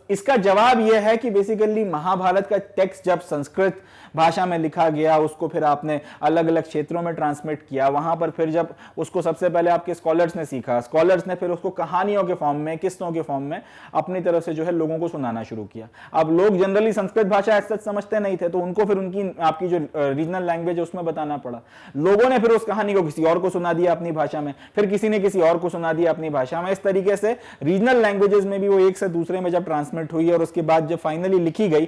इसका जवाब यह है कि बेसिकली महाभारत का टेक्स्ट जब संस्कृत भाषा में लिखा गया, उसको फिर आपने अलग अलग क्षेत्रों में ट्रांसमिट किया, वहां पर फिर जब उसको सबसे पहले आपके स्कॉलर्स ने सीखा, स्कॉलर्स ने फिर उसको कहानियों के फॉर्म में, किस्सों के फॉर्म में अपनी तरफ से जो है लोगों को सुनाना शुरू किया। अब लोग जनरली संस्कृत भाषा ऐसा समझते नहीं थे, तो उनको फिर उनकी आपकी जो रीजनल लैंग्वेज है उसमें बताना पड़ा। लोगों ने फिर उस कहानी को किसी और को सुना दिया अपनी भाषा में, फिर किसी ने किसी और को सुना दिया अपनी भाषा में। इस तरीके से रीजनल लैंग्वेजेस में भी वो एक से दूसरे में जब ट्रांसमिट हुई और उसके बाद जब फाइनली लिखी गई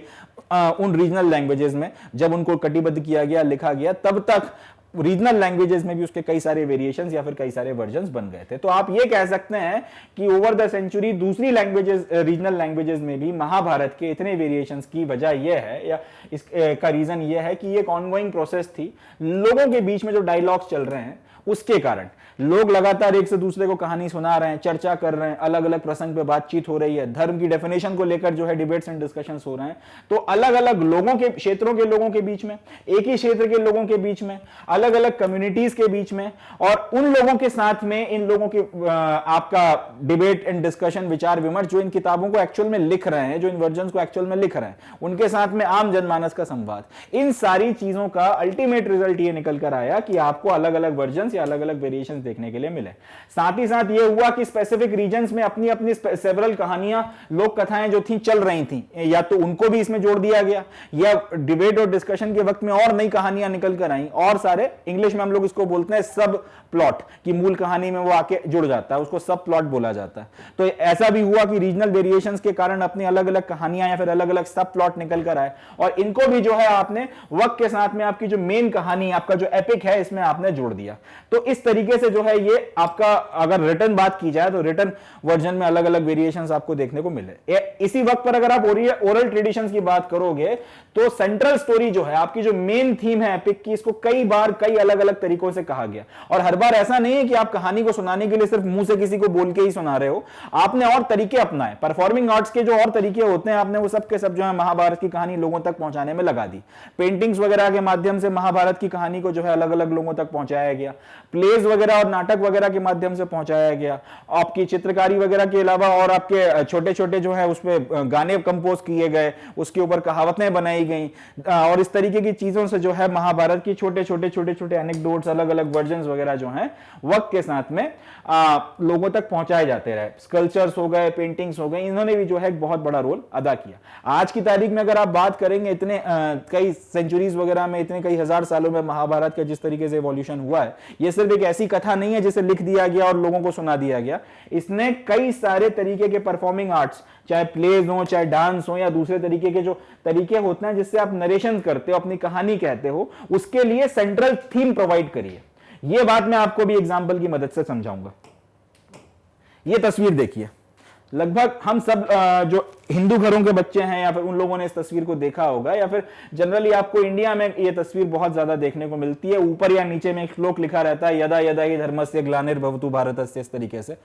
उन रीजनल लैंग्वेजेस में, जब उनको कटिबद्ध किया गया, लिखा गया, तब तक रीजनल लैंग्वेजेस में भी उसके कई सारे वेरिएशंस या फिर कई सारे वर्जन्स बन गए थे। तो आप ये कह सकते हैं कि ओवर द सेंचुरी दूसरी लैंग्वेजेस, रीजनल लैंग्वेजेस में भी महाभारत के इतने वेरिएशंस की वजह यह है, या इसका रीजन यह है कि ये एक ऑनगोइंग प्रोसेस थी। लोगों के बीच में जो डायलॉग्स चल रहे हैं उसके कारण लोग लगातार एक से दूसरे को कहानी सुना रहे हैं, चर्चा कर रहे हैं, अलग अलग प्रसंग पे बातचीत हो रही है, धर्म की डेफिनेशन को लेकर जो है डिबेट्स एंड डिस्कशंस हो रहे हैं। तो अलग अलग लोगों के, क्षेत्रों के लोगों के बीच में, एक ही क्षेत्र के लोगों के बीच में, अलग अलग कम्युनिटीज के बीच में, और उन लोगों के साथ में इन लोगों के आपका डिबेट एंड डिस्कशन, विचार विमर्श, जो इन किताबों को एक्चुअल में लिख रहे हैं, जो इन वर्जन्स को एक्चुअल में लिख रहे हैं, उनके साथ में आम जनमानस का संवाद, इन सारी चीजों का अल्टीमेट रिजल्ट ये निकल कर आया कि आपको अलग अलग वर्जन्स या अलग अलग वेरिएशन देखने के लिए मिले। साथ ही साथ ये हुआ कि स्पेसिफिक रीजन्स में अपनी अपनी सेवरल कहानियां, लोक कथाएं जो थी चल रही थी, या तो उनको भी इसमें जोड़ दिया गया, या डिबेट और डिस्कशन के वक्त में और नई कहानियां निकल कर आई, और सारे, इंग्लिश में हम लोग इसको बोलते हैं सब प्लॉट, की मूल कहानी में वो आके जुड़ जाता है, उसको सब प्लॉट बोला जाता है। तो ऐसा भी हुआ कि रीजनल वेरिएशंस के कारण अपनी अलग अलग कहानियां या फिर अलग अलग सब प्लॉट निकल कर आए, और इनको भी जो है आपने वक्त के साथ में आपकी जो मेन कहानी, आपका जो एपिक है, इसमें आपने जोड़ दिया। तो इस तरीके से जो है ये आपका, अगर रिटर्न बात की जाए तो रिटर्न वर्जन में अलग अलग वेरिएशंस आपको देखने को मिले। इसी वक्त पर अगर आप ओरल ट्रेडिशंस की बात करोगे तो सेंट्रल स्टोरी जो है, आपकी जो मेन थीम है एपिक की, इसको कई बार कई अलग अलग तरीकों से कहा गया। और हर बार ऐसा नहीं है कि आप कहानी को सुनाने के लिए सिर्फ मुंह से किसी को बोल के ही सुना रहे हो, आपने और तरीके अपनाए। परफॉर्मिंग आर्ट्स के जो और तरीके होते हैं, आपने वो सब के सब जो है महाभारत की कहानी लोगों तक पहुंचाने में लगा दी। पेंटिंग्स वगैरह के माध्यम से महाभारत की कहानी को जो है अलग अलग लोगों तक पहुंचाया गया, प्लेज वगैरह और नाटक वगैरह के माध्यम से पहुंचाया गया, आपकी चित्रकारी वगैरह के अलावा और आपके छोटे छोटे जो है उसमें गाने कंपोज किए गए, उसके ऊपर कहावतें बनाई गई, और इस तरीके की चीजों से जो है महाभारत की छोटे छोटे एनेक्डोट्स, अलग अलग वर्जन्स वगैरह जो हैं वक्त के साथ में लोगों तक पहुंचाए जाते रहे। स्कल्पचर्स हो गए, पेंटिंग्स हो गए, इन्होंने भी जो है एक बहुत बड़ा रोल अदा किया। आज की तारीख में अगर आप बात करेंगे, इतने कई सेंचुरीज वगैरह में, इतने कई हजार सालों में महाभारत का जिस तरीके से इवोल्यूशन हुआ है, ये सिर्फ एक ऐसी कथा नहीं है जिसे लिख दिया गया और लोगों को सुना दिया गया। इसने कई सारे तरीके के परफॉर्मिंग आर्ट्स, चाहे प्लेज हो, चाहे डांस हो, या दूसरे तरीके के जो तरीके होते हैं जिससे आप नरेशन करते हो, अपनी कहानी कहते हो, उसके लिए सेंट्रल थीम प्रोवाइड करी है। यह बात मैं आपको भी एग्जांपल की मदद से समझाऊंगा। यह तस्वीर देखिए, लगभग हम सब जो हिंदू घरों के बच्चे हैं या फिर उन लोगों ने इस तस्वीर को देखा होगा, या फिर जनरली आपको इंडिया में यह तस्वीर बहुत ज्यादा देखने को मिलती है। ऊपर या नीचे में एक श्लोक लिखा रहता है, यदा यदा हि धर्मस्य ग्लानिर्भवतु भारतस्य, इस तरीके से।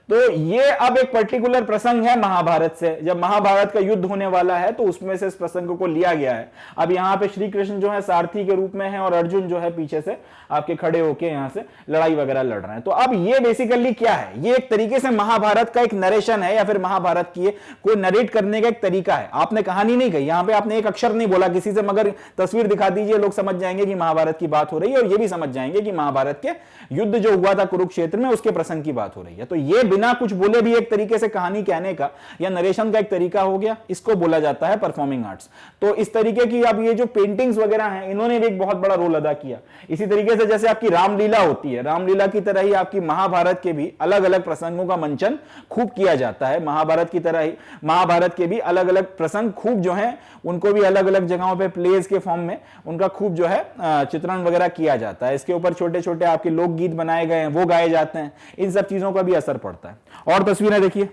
तो ये अब एक पर्टिकुलर प्रसंग है महाभारत से, जब महाभारत का युद्ध होने वाला है तो उसमें से इस प्रसंग को लिया गया है। अब यहाँ पे श्री कृष्ण जो है सारथी के रूप में है और अर्जुन जो है पीछे से आपके खड़े होके यहाँ से लड़ाई वगैरह लड़ रहे हैं। तो अब ये बेसिकली क्या है, ये एक तरीके से महाभारत का एक नरेशन है या फिर महाभारत की कोई नरेट करने का एक तरीका है। आपने कहानी नहीं कही, यहाँ पे आपने एक अक्षर नहीं बोला किसी से, मगर तस्वीर दिखा दीजिए, लोग समझ जाएंगे कि महाभारत की बात हो रही है और ये भी समझ जाएंगे कि महाभारत के युद्ध जो हुआ था कुरुक्षेत्र में उसके प्रसंग की बात हो रही है। तो ये बिना कुछ बोले भी एक तरीके से कहानी कहने का या नरेशन का एक तरीका हो गया, इसको बोला जाता है परफॉर्मिंग आर्ट्स। तो इस तरीके की अब ये जो पेंटिंग्स वगैरह हैं इन्होंने भी एक बहुत बड़ा रोल अदा किया। इसी तरीके से जैसे आपकी रामलीला होती है, रामलीला की तरह ही आपकी महाभारत के भी अलग अलग प्रसंगों का मंचन खूब किया जाता है। महाभारत की तरह ही महाभारत के भी अलग अलग प्रसंग खूब जो है उनको भी अलग अलग जगहों पे प्लेज के फॉर्म में उनका खूब जो है चित्रण वगैरह किया जाता है। इसके ऊपर छोटे छोटे आपके लोकगीत बनाए गए हैं, वो गाए जाते हैं, इन सब चीजों का भी असर पड़ता है। और तस्वीरें देखिए,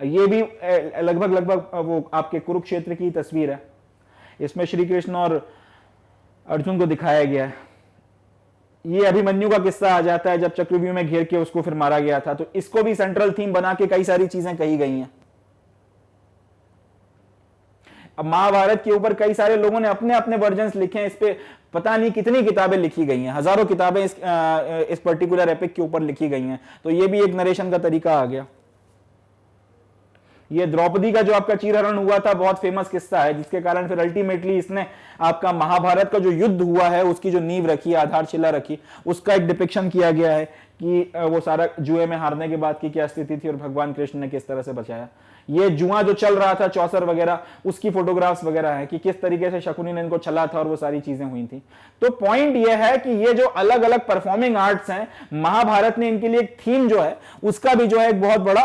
ये भी लगभग वो आपके कुरुक्षेत्र की तस्वीर है। इसमें श्री कृष्ण और अर्जुन को दिखाया गया है। ये अभिमन्यु का किस्सा आ जाता है जब चक्रव्यूह में घेर के उसको फिर मारा गया था, तो इसको भी सेंट्रल थीम बना के कई सारी चीजें कही गई हैं। अब महाभारत के ऊपर कई सारे लोगों ने अपने अपने वर्जन्स लिखे हैं, इस पे पता नहीं कितनी किताबें लिखी गई हैं, हजारों किताबें इस पर्टिकुलर एपिक के ऊपर लिखी गई हैं। तो ये भी एक नरेशन का तरीका आ गया। ये द्रौपदी का जो आपका चीरहरण हुआ था बहुत फेमस किस्सा है, जिसके कारण फिर अल्टीमेटली इसने आपका महाभारत का जो युद्ध हुआ है उसकी जो नींव रखी, आधारशिला रखी, उसका एक डिपिक्शन किया गया है कि वो सारा जुए में हारने के बाद की क्या स्थिति थी और भगवान कृष्ण ने किस तरह से बचाया। ये जुआ जो चल रहा था चौसर वगैरह, उसकी फोटोग्राफ्स वगैरह है कि किस तरीके से शकुनी ने इनको छला था और वो सारी चीजें हुई थी। तो पॉइंट ये है कि ये जो अलग अलग परफॉर्मिंग आर्ट्स हैं, महाभारत ने इनके लिए एक थीम जो है उसका भी जो है एक बहुत बड़ा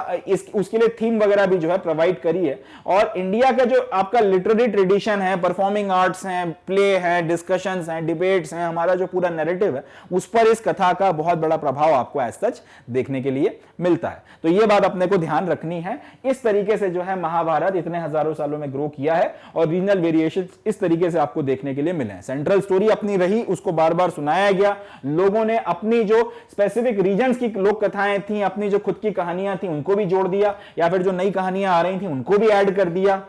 उसके लिए थीम वगैरह भी जो है प्रोवाइड करी है। और इंडिया का जो आपका लिटरेरी ट्रेडिशन है, परफॉर्मिंग आर्ट्स हैं, प्ले हैं, डिस्कशंस हैं, डिबेट्स हैं, हमारा जो पूरा नैरेटिव है उस पर इस कथा का बहुत बड़ा प्रभाव आपको एज सच देखने के लिए मिलता है। तो ये बात अपने को ध्यान रखनी है। इस तरीके से जो है महाभारत इतने हजारों सालों में ग्रो किया है और रीजनल वेरिएशन इस तरीके से आपको देखने के लिए मिले हैं। सेंट्रल स्टोरी अपनी रही, उसको बार बार सुनाया गया, लोगों ने अपनी जो स्पेसिफिक रीजन्स की लोक कथाएं थी, अपनी जो खुद की कहानियां थी उनको भी जोड़ दिया, या फिर जो नई कहानियां आ रही थी उनको भी ऐड कर दिया।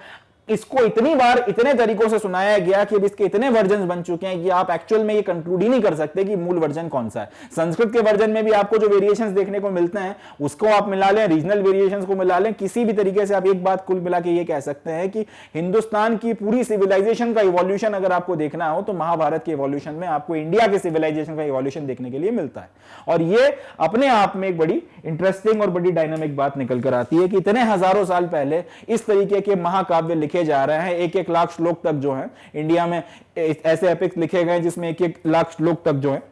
इसको इतनी बार इतने तरीकों से सुनाया गया कि अब इसके इतने वर्जन्स बन चुके हैं कि आप एक्चुअल में ये कंक्लूड ही नहीं कर सकते कि मूल वर्जन कौन सा है। संस्कृत के वर्जन में भी आपको जो वेरिएशंस देखने को मिलते हैं उसको आप मिला लें, रीजनल वेरिएशंस को मिला लें, किसी भी तरीके से आप एक बात कुल मिला के ये कह सकते हैं कि हिंदुस्तान की पूरी सिविलाइजेशन का इवोल्यूशन अगर आपको देखना हो तो महाभारत के इवोल्यूशन में आपको इंडिया के सिविलाइजेशन का इवोल्यूशन देखने के लिए मिलता है। और ये अपने आप में एक बड़ी इंटरेस्टिंग और बड़ी डायनामिक बात निकल कर आती है कि इतने हजारों साल पहले इस तरीके के महाकाव्य लिखे जा रहे हैं। एक एक लाख श्लोक तक जो है इंडिया में ऐसे एपिक्स लिखे गए जिसमें एक एक लाख श्लोक तक जो है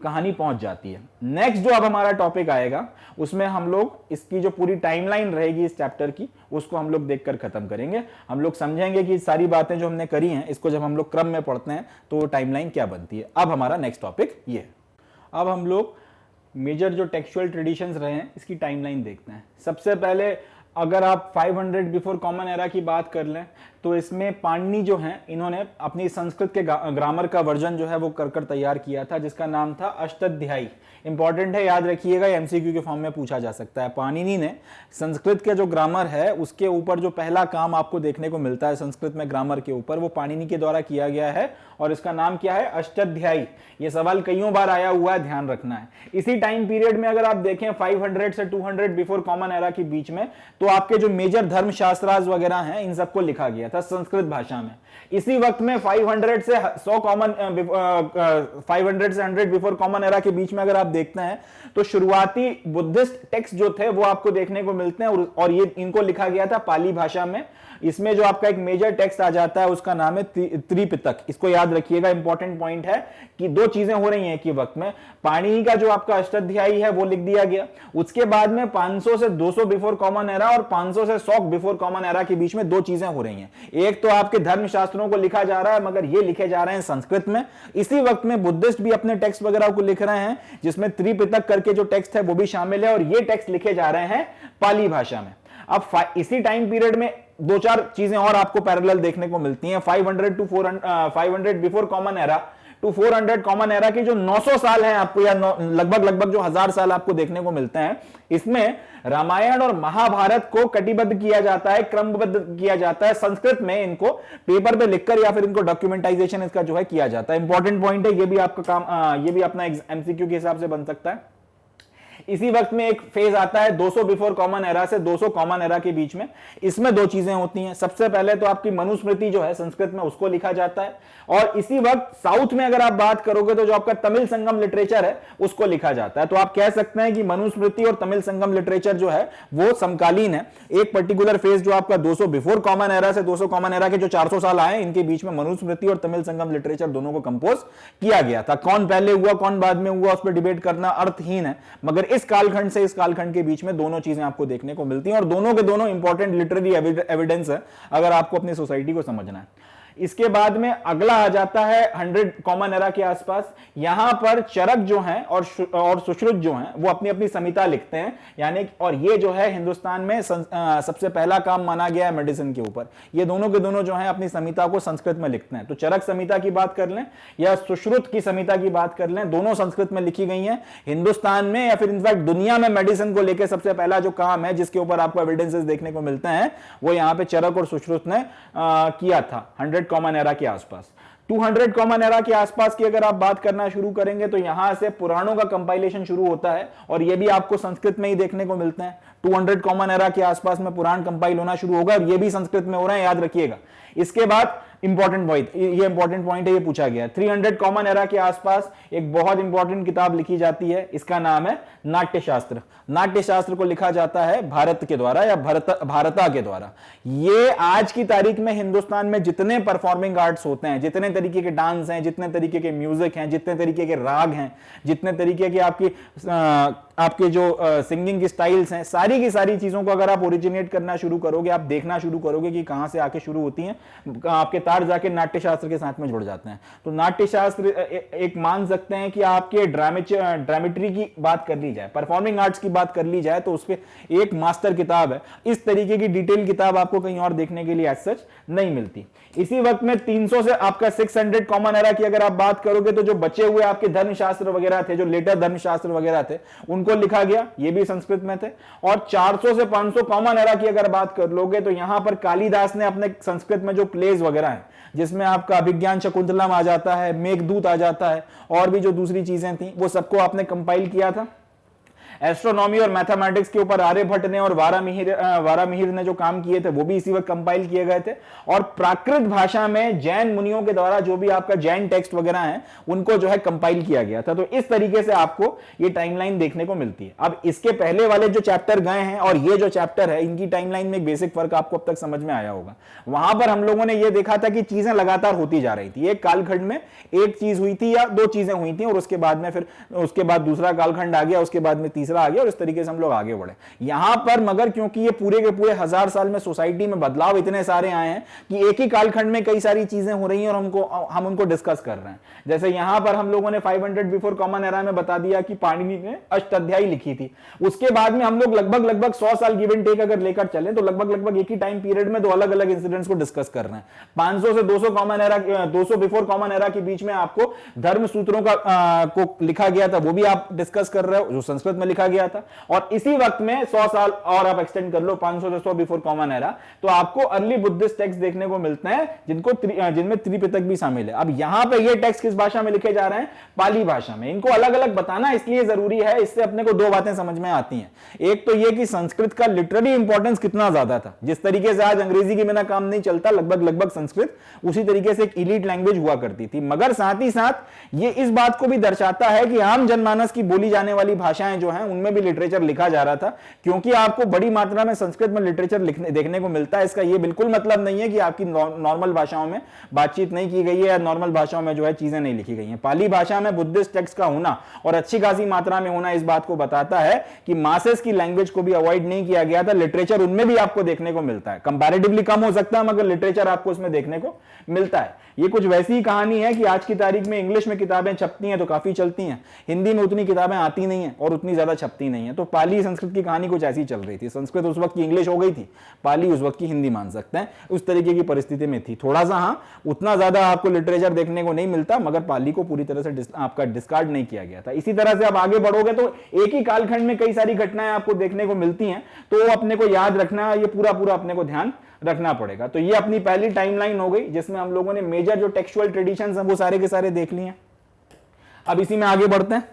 कहानी पहुंच जाती है। नेक्स्ट जो अब हमारा टॉपिक आएगा उसमें हम लोग इसकी जो पूरी टाइमलाइन रहेगी इस चैप्टर की उसको हम लोग देखकर खत्म करेंगे। हम लोग समझेंगे कि सारी बातें जो हमने करी हैं इसको जब हम लोग क्रम में पढ़ते हैं तो टाइमलाइन क्या बनती है। अब हमारा नेक्स्ट टॉपिक ये है। अब हम लोग मेजर जो टेक्सचुअल ट्रेडिशंस रहे हैं इसकी टाइमलाइन देखते हैं। सबसे पहले अगर आप 500 बिफोर कॉमन एरा की बात कर लें तो इसमें पाणिनि जो हैं इन्होंने अपनी संस्कृत के ग्रामर का वर्जन जो है वो कर तैयार किया था जिसका नाम था अष्टाध्यायी। इंपॉर्टेंट है, याद रखिएगा, एमसीक्यू के फॉर्म में पूछा जा सकता है। पाणिनि ने संस्कृत के जो ग्रामर है उसके ऊपर जो पहला काम आपको देखने को मिलता है संस्कृत में ग्रामर के ऊपर वो पाणिनि के द्वारा किया गया है और इसका नाम क्या है, अष्टाध्यायी। ये सवाल कईयों बार आया हुआ है, ध्यान रखना है। इसी टाइम पीरियड में अगर आप देखें 500 से 200 बिफोर कॉमन एरा के बीच में तो आपके जो मेजर धर्म शास्त्रास वगैरह हैं इन सबको लिखा गया था संस्कृत भाषा में। इसी वक्त में 500 से 100 कॉमन 500 से 100 बिफोर कॉमन एरा के बीच में अगर आप देखते हैं तो शुरुआती बुद्धिस्ट टेक्स्ट जो थे वो आपको देखने को मिलते हैं और ये इनको लिखा गया था पाली भाषा में। इसमें जो आपका एक मेजर टेक्स्ट आ जाता है उसका नाम है त्रिपिटक। इसको याद रखिएगा, इंपॉर्टेंट पॉइंट है कि दो चीजें हो रही हैं कि वक्त में पाणिनि का जो आपका अष्टाध्यायी है वो लिख दिया गया, उसके बाद में 500 से 200 बिफोर कॉमन एरा और 500 से 100 बिफोर कॉमन एरा के बीच में दो चीजें हो रही हैं। एक तो आपके धर्मशास्त्रों को लिखा जा रहा है मगर ये लिखे जा रहे हैं संस्कृत में। इसी वक्त में बुद्धिस्ट भी अपने टेक्स्ट वगैरह को लिख रहे हैं जिसमें त्रिपिटक करके जो टेक्स्ट है वो भी शामिल है और ये टेक्स्ट लिखे जा रहे हैं पाली भाषा में। अब इसी टाइम पीरियड में दो चार चीजें और आपको पैरेलल देखने को मिलती हैं। 500 before common era to 400 common era के जो 900 साल हैं आपको, या लगभग जो 1000 साल आपको देखने को मिलते हैं, इसमें रामायण और महाभारत को कटिबद्ध किया जाता है, क्रमबद्ध किया जाता है, संस्कृत में इनको पेपर पे लिखकर या फिर इनको डॉक्यूमेंटाइजेशन इसका जो है किया जाता है। इंपॉर्टेंट पॉइंट है, ये भी आपका काम, ये भी अपना एमसीक्यू के हिसाब से बन सकता है। इसी वक्त में एक फेज आता है 200 बिफोर कॉमन एरा से 200 कॉमन एरा के बीच में। इसमें दो चीजें होती हैं। सबसे पहले तो आपकी मनुस्मृति जो है संस्कृत में, उसको लिखा जाता है, और इसी वक्त साउथ में अगर आप बात करोगे तो जो आपका तमिल संगम लिटरेचर है उसको लिखा जाता है। तो आप कह सकते हैं कि मनुस्मृति और तमिल संगम लिटरेचर जो है वो समकालीन है। एक पर्टिकुलर फेज जो आपका 200 बिफोर कॉमन एरा से 200 कॉमन एरा के जो 400 साल आए, इनके बीच में मनुस्मृति और तमिल संगम लिटरेचर दोनों को कंपोज किया गया था। कौन पहले हुआ कौन बाद में हुआ उस पर डिबेट करना अर्थहीन है, मगर इस कालखंड से इस कालखंड के बीच में दोनों चीजें आपको देखने को मिलती हैं, और दोनों के दोनों इंपॉर्टेंट लिटरेरी एविडेंस है अगर आपको अपनी सोसाइटी को समझना है। इसके बाद में अगला आ जाता है 100 कॉमन एरा के आसपास। यहां पर चरक जो हैं और सुश्रुत जो हैं वो अपनी अपनी संहिता लिखते हैं, यानी, और ये जो है हिंदुस्तान में सबसे पहला काम माना गया है मेडिसिन के ऊपर। ये दोनों के दोनों जो हैं अपनी संहिता को संस्कृत में लिखते हैं। तो चरक संहिता की बात कर लें या सुश्रुत की संहिता की बात कर लें, दोनों संस्कृत में लिखी गई हैं। हिंदुस्तान में या फिर इनफैक्ट दुनिया में मेडिसिन को लेकर सबसे पहला जो काम है जिसके ऊपर आपको एविडेंसेस देखने को मिलते हैं वो यहां पे चरक और सुश्रुत ने किया था 100 कॉमन एरा के आसपास। 200 कॉमन एरा के आसपास की अगर आप बात करना शुरू करेंगे तो यहां से पुराणों का कंपाइलेशन शुरू होता है, और ये भी आपको संस्कृत में ही देखने को मिलते हैं। 200 कॉमन एरा के आसपास में पुराण कंपाइल होना शुरू होगा, और ये भी संस्कृत में हो रहा है, याद रखिएगा। इसके बाद इंपॉर्टेंट पॉइंट, ये इंपॉर्टेंट पॉइंट है, ये पूछा गया 300 कॉमन एरा के आसपास एक बहुत इंपॉर्टेंट किताब लिखी जाती है, इसका नाम है नाट्यशास्त्र। नाट्यशास्त्र को लिखा जाता है भारत के द्वारा या भारता के द्वारा। ये आज की तारीख में हिंदुस्तान में जितने परफॉर्मिंग आर्ट्स होते हैं, जितने तरीके के डांस हैं, जितने तरीके के म्यूजिक हैं, जितने तरीके के राग हैं, जितने तरीके के आपके जो सिंगिंग की स्टाइल्स हैं, सारी की सारी चीजों को अगर आप ओरिजिनेट करना शुरू करोगे, आप देखना शुरू करोगे कि कहां से आके शुरू होती हैं, आपके तार जाके नाट्यशास्त्र के साथ में जुड़ जाते हैं। तो नाट्यशास्त्र एक मान सकते हैं कि आपके ड्रामेट्री की बात कर ली जाए, परफॉर्मिंग आर्ट्स की बात कर ली जाए, तो उस पर एक मास्टर किताब है। इस तरीके की डिटेल किताब आपको कहीं और देखने के लिए एज सच नहीं मिलती। इसी वक्त में 300 से आपका 600 कॉमन एरा की अगर आप बात करोगे तो जो बचे हुए आपके धर्मशास्त्र वगैरह थे, जो लेटर धर्मशास्त्र वगैरह थे, उनको लिखा गया, ये भी संस्कृत में थे। और 400 से 500 कॉमन एरा की अगर बात कर लोगे तो यहां पर कालिदास ने अपने संस्कृत में जो प्लेज वगैरह हैं, जिसमें आपका अभिज्ञान शकुंतलम आ जाता है, मेघदूत आ जाता है, और भी जो दूसरी चीजें थी, वो सबको आपने कंपाइल किया था। एस्ट्रोनॉमी और मैथमेटिक्स के ऊपर आर्यभट्ट ने और वारामिहिर ने जो काम किए थे वो भी इसी वक्त कंपाइल किए गए थे। और प्राकृत भाषा में जैन मुनियों के द्वारा जो भी आपका जैन टेक्स्ट वगैरह हैं उनको जो है कंपाइल किया गया था। तो इस तरीके से आपको ये टाइमलाइन देखने को मिलती है। अब इसके पहले वाले जो चैप्टर गए हैं और ये जो चैप्टर है, इनकी टाइमलाइन में एक बेसिक फर्क आपको अब तक समझ में आया होगा। वहां पर हम लोगों ने ये देखा था कि चीजें लगातार होती जा रही थी, एक कालखंड में एक चीज हुई थी या दो चीजें हुई थी, और उसके बाद में फिर उसके बाद दूसरा कालखंड आ गया, उसके बाद में तीसरा आ गया, और इस तरीके से हम लोग आगे बढ़े। यहां पर मगर क्योंकि ये पूरे के पूरे 1000 साल में सोसाइटी में बदलाव इतने सारे आए हैं कि एक ही कालखंड में कई सारी चीजें हो रही हैं और हम उनको डिस्कस कर रहे हैं। जैसे यहां पर हम लोगों ने 500 बिफोर कॉमन एरा में बता दिया कि पाणिनि ने अष्टाध्यायी लिखी थी। उसके बाद में हम लोग लगभग 100 साल गिव एंड टेक अगर लेकर चले तो लगभग एक ही टाइम पीरियड में दो अलग अलग इंसिडेंट्स को डिस्कस कर रहे हैं। 500 से 200 common era, 200 before common era के बीच में आपको धर्म सूत्रों को लिखा गया था, वो भी आप डिस्कस कर रहे हो, जो संस्कृत में लिखा गया था। और इसी वक्त में 100 साल और आप एक्सटेंड कर लो, 500 से 100 बिफोर कॉमन एरा, तो आपको अर्ली बुद्धिस्ट टेक्स्ट देखने को मिलते हैं जिनमें त्रिपिटक भी शामिल है। अब यहां पे ये टेक्स्ट किस भाषा में लिखे जा रहे हैं? पाली भाषा में। इनको अलग अलग बताना इसलिए जरूरी है, इससे अपने को दो बातें समझ में आती हैं। एक तो ये कि संस्कृत का लिटरेरी इंपॉर्टेंस कितना ज्यादा था। जिस तरीके से आज अंग्रेजी के बिना काम नहीं चलता, लगभग संस्कृत उसी तरीके से एक इलीट लैंग्वेज हुआ करती थी। मगर साथ ही साथ ये इस बात को भी दर्शाता है कि आम जनमानस की बोली जाने वाली भाषाएं जो हैं उनमें भी लिटरेचर लिखा जा रहा था। क्योंकि आपको बड़ी मात्रा में संस्कृत में लिटरेचर देखने को मिलता है, इसका यह बिल्कुल मतलब नहीं है कि आपकी नॉर्मल भाषाओं में बातचीत नहीं की गई है या नॉर्मल भाषाओं में जो है चीजें नहीं लिखी गई हैं। पाली भाषा में बुद्धिस्ट टेक्स्ट का होना और अच्छी खासी मात्रा में होना इस बात को बताता है कि मासेस की लैंग्वेज को भी अवॉइड नहीं किया गया था। लिटरेचर उनमें भी आपको देखने को मिलता है, कंपैरेटिवली कम हो सकता है मगर लिटरेचर आपको उसमें देखने को मिलता है। ये कुछ वैसी ही कहानी है कि आज की तारीख में इंग्लिश में किताबें छपती हैं तो काफी चलती हैं, हिंदी में उतनी किताबें आती नहीं है और उतनी ज्यादा ज़्यादा छपती नहीं है। तो पाली संस्कृत की कहानी कुछ ऐसी चल रही थी, संस्कृत उस वक्त की इंग्लिश हो गई थी, पाली उस वक्त की हिंदी मान सकते हैं, उस तरीके की परिस्थिति में थी। थोड़ा सा हाँ, उतना ज़्यादा आपको लिटरेचर देखने को नहीं मिलता, मगर पाली को पूरी तरह से आपका डिस्कार्ड नहीं किया गया था। इसी तरह से आप आगे बढ़ोगे तो एक ही कालखंड में कई सारी घटनाएं आपको देखने को मिलती हैं, तो अपने को याद रखना, ये पूरा पूरा अपने को ध्यान रखना पड़ेगा। तो ये अपनी पहली टाइमलाइन हो गई जिसमें हम लोगों ने मेजर जो टेक्सचुअल ट्रेडिशंस हैं वो सारे के सारे देख लिए हैं। अब इसी में आगे बढ़ते हैं।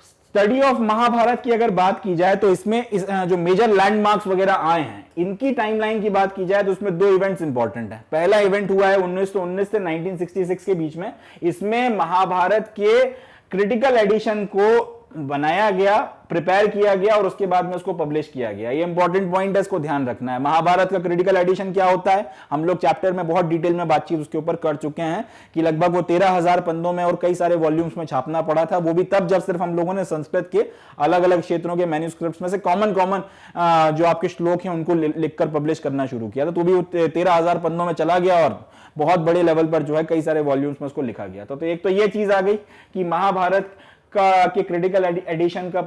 स्टडी ऑफ महाभारत की अगर बात की जाए तो इसमें जो मेजर लैंडमार्क्स वगैरह आए हैं, इनकी टाइमलाइन की बात की जाए तो उसमें दो इवेंट्स इंपॉर्टेंट है। पहला इवेंट हुआ है 1919 से 1966 के बीच में। इसमें महाभारत के क्रिटिकल एडिशन को बनाया गया, प्रिपेयर किया गया और उसके बाद में उसको पब्लिश किया गया। ये इंपॉर्टेंट पॉइंट है, इसको ध्यान रखना है। महाभारत का क्रिटिकल एडिशन क्या होता है, हम लोग चैप्टर में बहुत डिटेल में बातचीत उसके ऊपर कर चुके हैं कि लगभग वो 13,000 पन्नों में और कई सारे वॉल्यूम्स में छापना पड़ा था। वो भी तब जब सिर्फ हम लोगों ने संस्कृत के अलग अलग क्षेत्रों के मैन्यूस्क्रिप्ट्स में से कॉमन जो आपके श्लोक हैं उनको लिखकर पब्लिश करना शुरू किया था। तो भी 13,000 पन्नों में चला गया और बहुत बड़े लेवल पर जो है कई सारे वॉल्यूम्स में उसको लिखा गया था। तो एक तो ये चीज आ गई कि महाभारत के क्रिटिकल एडिशन का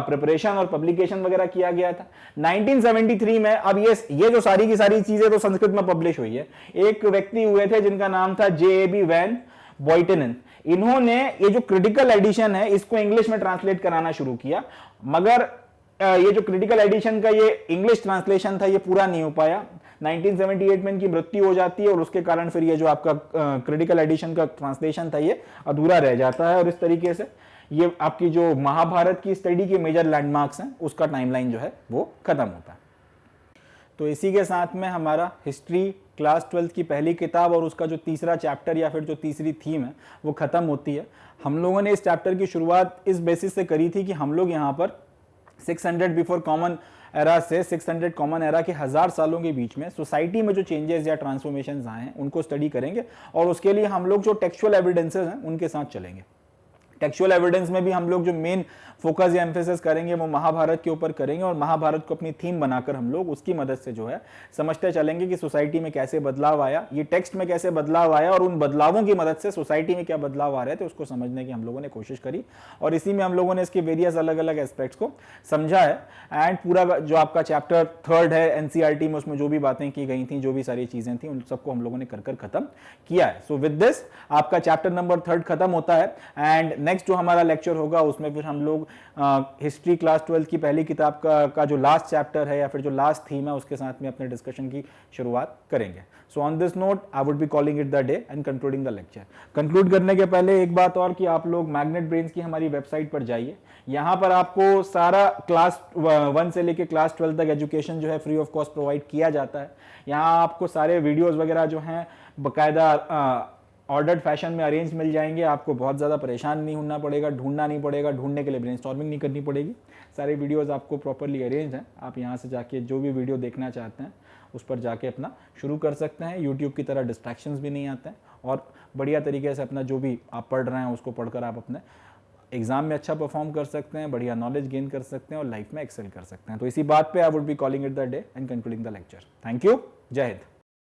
प्रिपरेशन और पब्लिकेशन वगैरह किया गया था 1973 में। अब ये जो सारी की सारी चीजें तो संस्कृत में पब्लिश हुई है। एक व्यक्ति हुए थे जिनका नाम था J.A.B. वैन बॉयटेनन। इन्होंने ये जो क्रिटिकल एडिशन है इसको इंग्लिश में ट्रांसलेट कराना शुरू किया, मगर ये जो क्रिटिकल एडिशन का ये इंग्लिश ट्रांसलेशन था ये पूरा नहीं हो पाया। 1978 में इनकी मृत्यु हो जाती है और उसके कारण फिर ये जो आपका क्रिटिकल एडिशन का ट्रांसलेशन था ये अधूरा रह जाता है। और इस तरीके से ये आपकी जो महाभारत की स्टडी के मेजर लैंडमार्क्स हैं उसका टाइमलाइन जो है वो खत्म होता है। तो इसी के साथ में हमारा हिस्ट्री क्लास 12 की पहली किताब और उसका जो तीसरा चैप्टर या फिर जो तीसरी थीम है वो खत्म होती है। हम लोगों ने इस चैप्टर की शुरुआत इस बेसिस से करी थी कि हम लोग यहाँ पर 600 बिफोर कॉमन एरा से 600 कॉमन एरा के 1000 सालों के बीच में सोसाइटी में जो चेंजेस या ट्रांसफॉर्मेशंस आए हैं उनको स्टडी करेंगे और उसके लिए हम लोग जो टेक्सचुअल एविडेंसेस हैं उनके साथ चलेंगे। टेक्सचुअल एविडेंस में भी हम लोग जो मेन फोकस या एम्फेसिस करेंगे वो महाभारत के ऊपर करेंगे और महाभारत को अपनी थीम बनाकर हम लोग उसकी मदद से जो है समझते चलेंगे कि सोसाइटी में कैसे बदलाव आया, ये टेक्स्ट में कैसे बदलाव आया और उन बदलावों की मदद से सोसाइटी में क्या बदलाव आ रहे थे उसको समझने की हम लोगों ने कोशिश करी। और इसी में हम लोगों ने इसके वेरियस अलग अलग एस्पेक्ट्स को समझा है। एंड पूरा जो आपका चैप्टर 3 है एनसीईआरटी में उसमें जो भी बातें की गई थी, जो भी सारी चीजें थी, उन सबको हम लोगों ने कर खत्म किया है। सो विद दिस आपका चैप्टर नंबर 3 खत्म होता है। एंड नेक्स्ट जो हमारा लेक्चर होगा उसमें फिर हम लोग हिस्ट्री क्लास 12 की पहली किताब का जो लास्ट चैप्टर है या फिर जो लास्ट थीम है उसके साथ में अपने डिस्कशन की शुरुआत करेंगे। So on this note I would be calling it the day and concluding the lecture. Conclude करने के पहले एक बात और कि आप लोग मैग्नेट ब्रेन्स की हमारी वेबसाइट पर जाइए। यहाँ पर आपको सारा क्लास 1 से लेके क्लास 12 तक एजुकेशन जो है फ्री ऑफ कॉस्ट प्रोवाइड किया जाता है। यहाँ आपको सारे वीडियोज़ वगैरह जो हैं बाकायदा ऑर्डर्ड फैशन में अरेंज मिल जाएंगे। आपको बहुत ज़्यादा परेशान नहीं होना पड़ेगा, ढूंढना नहीं पड़ेगा, ढूंढने के लिए ब्रेनस्टॉर्मिंग नहीं करनी पड़ेगी। सारे वीडियोस आपको प्रॉपरली अरेंज हैं। आप यहाँ से जाके जो भी वीडियो देखना चाहते हैं उस पर जाके अपना शुरू कर सकते हैं। यूट्यूब की तरह डिस्ट्रैक्शंस भी नहीं आते हैं और बढ़िया तरीके से अपना जो भी आप पढ़ रहे हैं उसको पढ़कर आप अपने एग्जाम में अच्छा परफॉर्म कर सकते हैं, बढ़िया नॉलेज गेन कर सकते हैं और लाइफ में एक्सेल कर सकते हैं। तो इसी बात पे I would be calling it the day and concluding the lecture. Thank you. जय हिंद।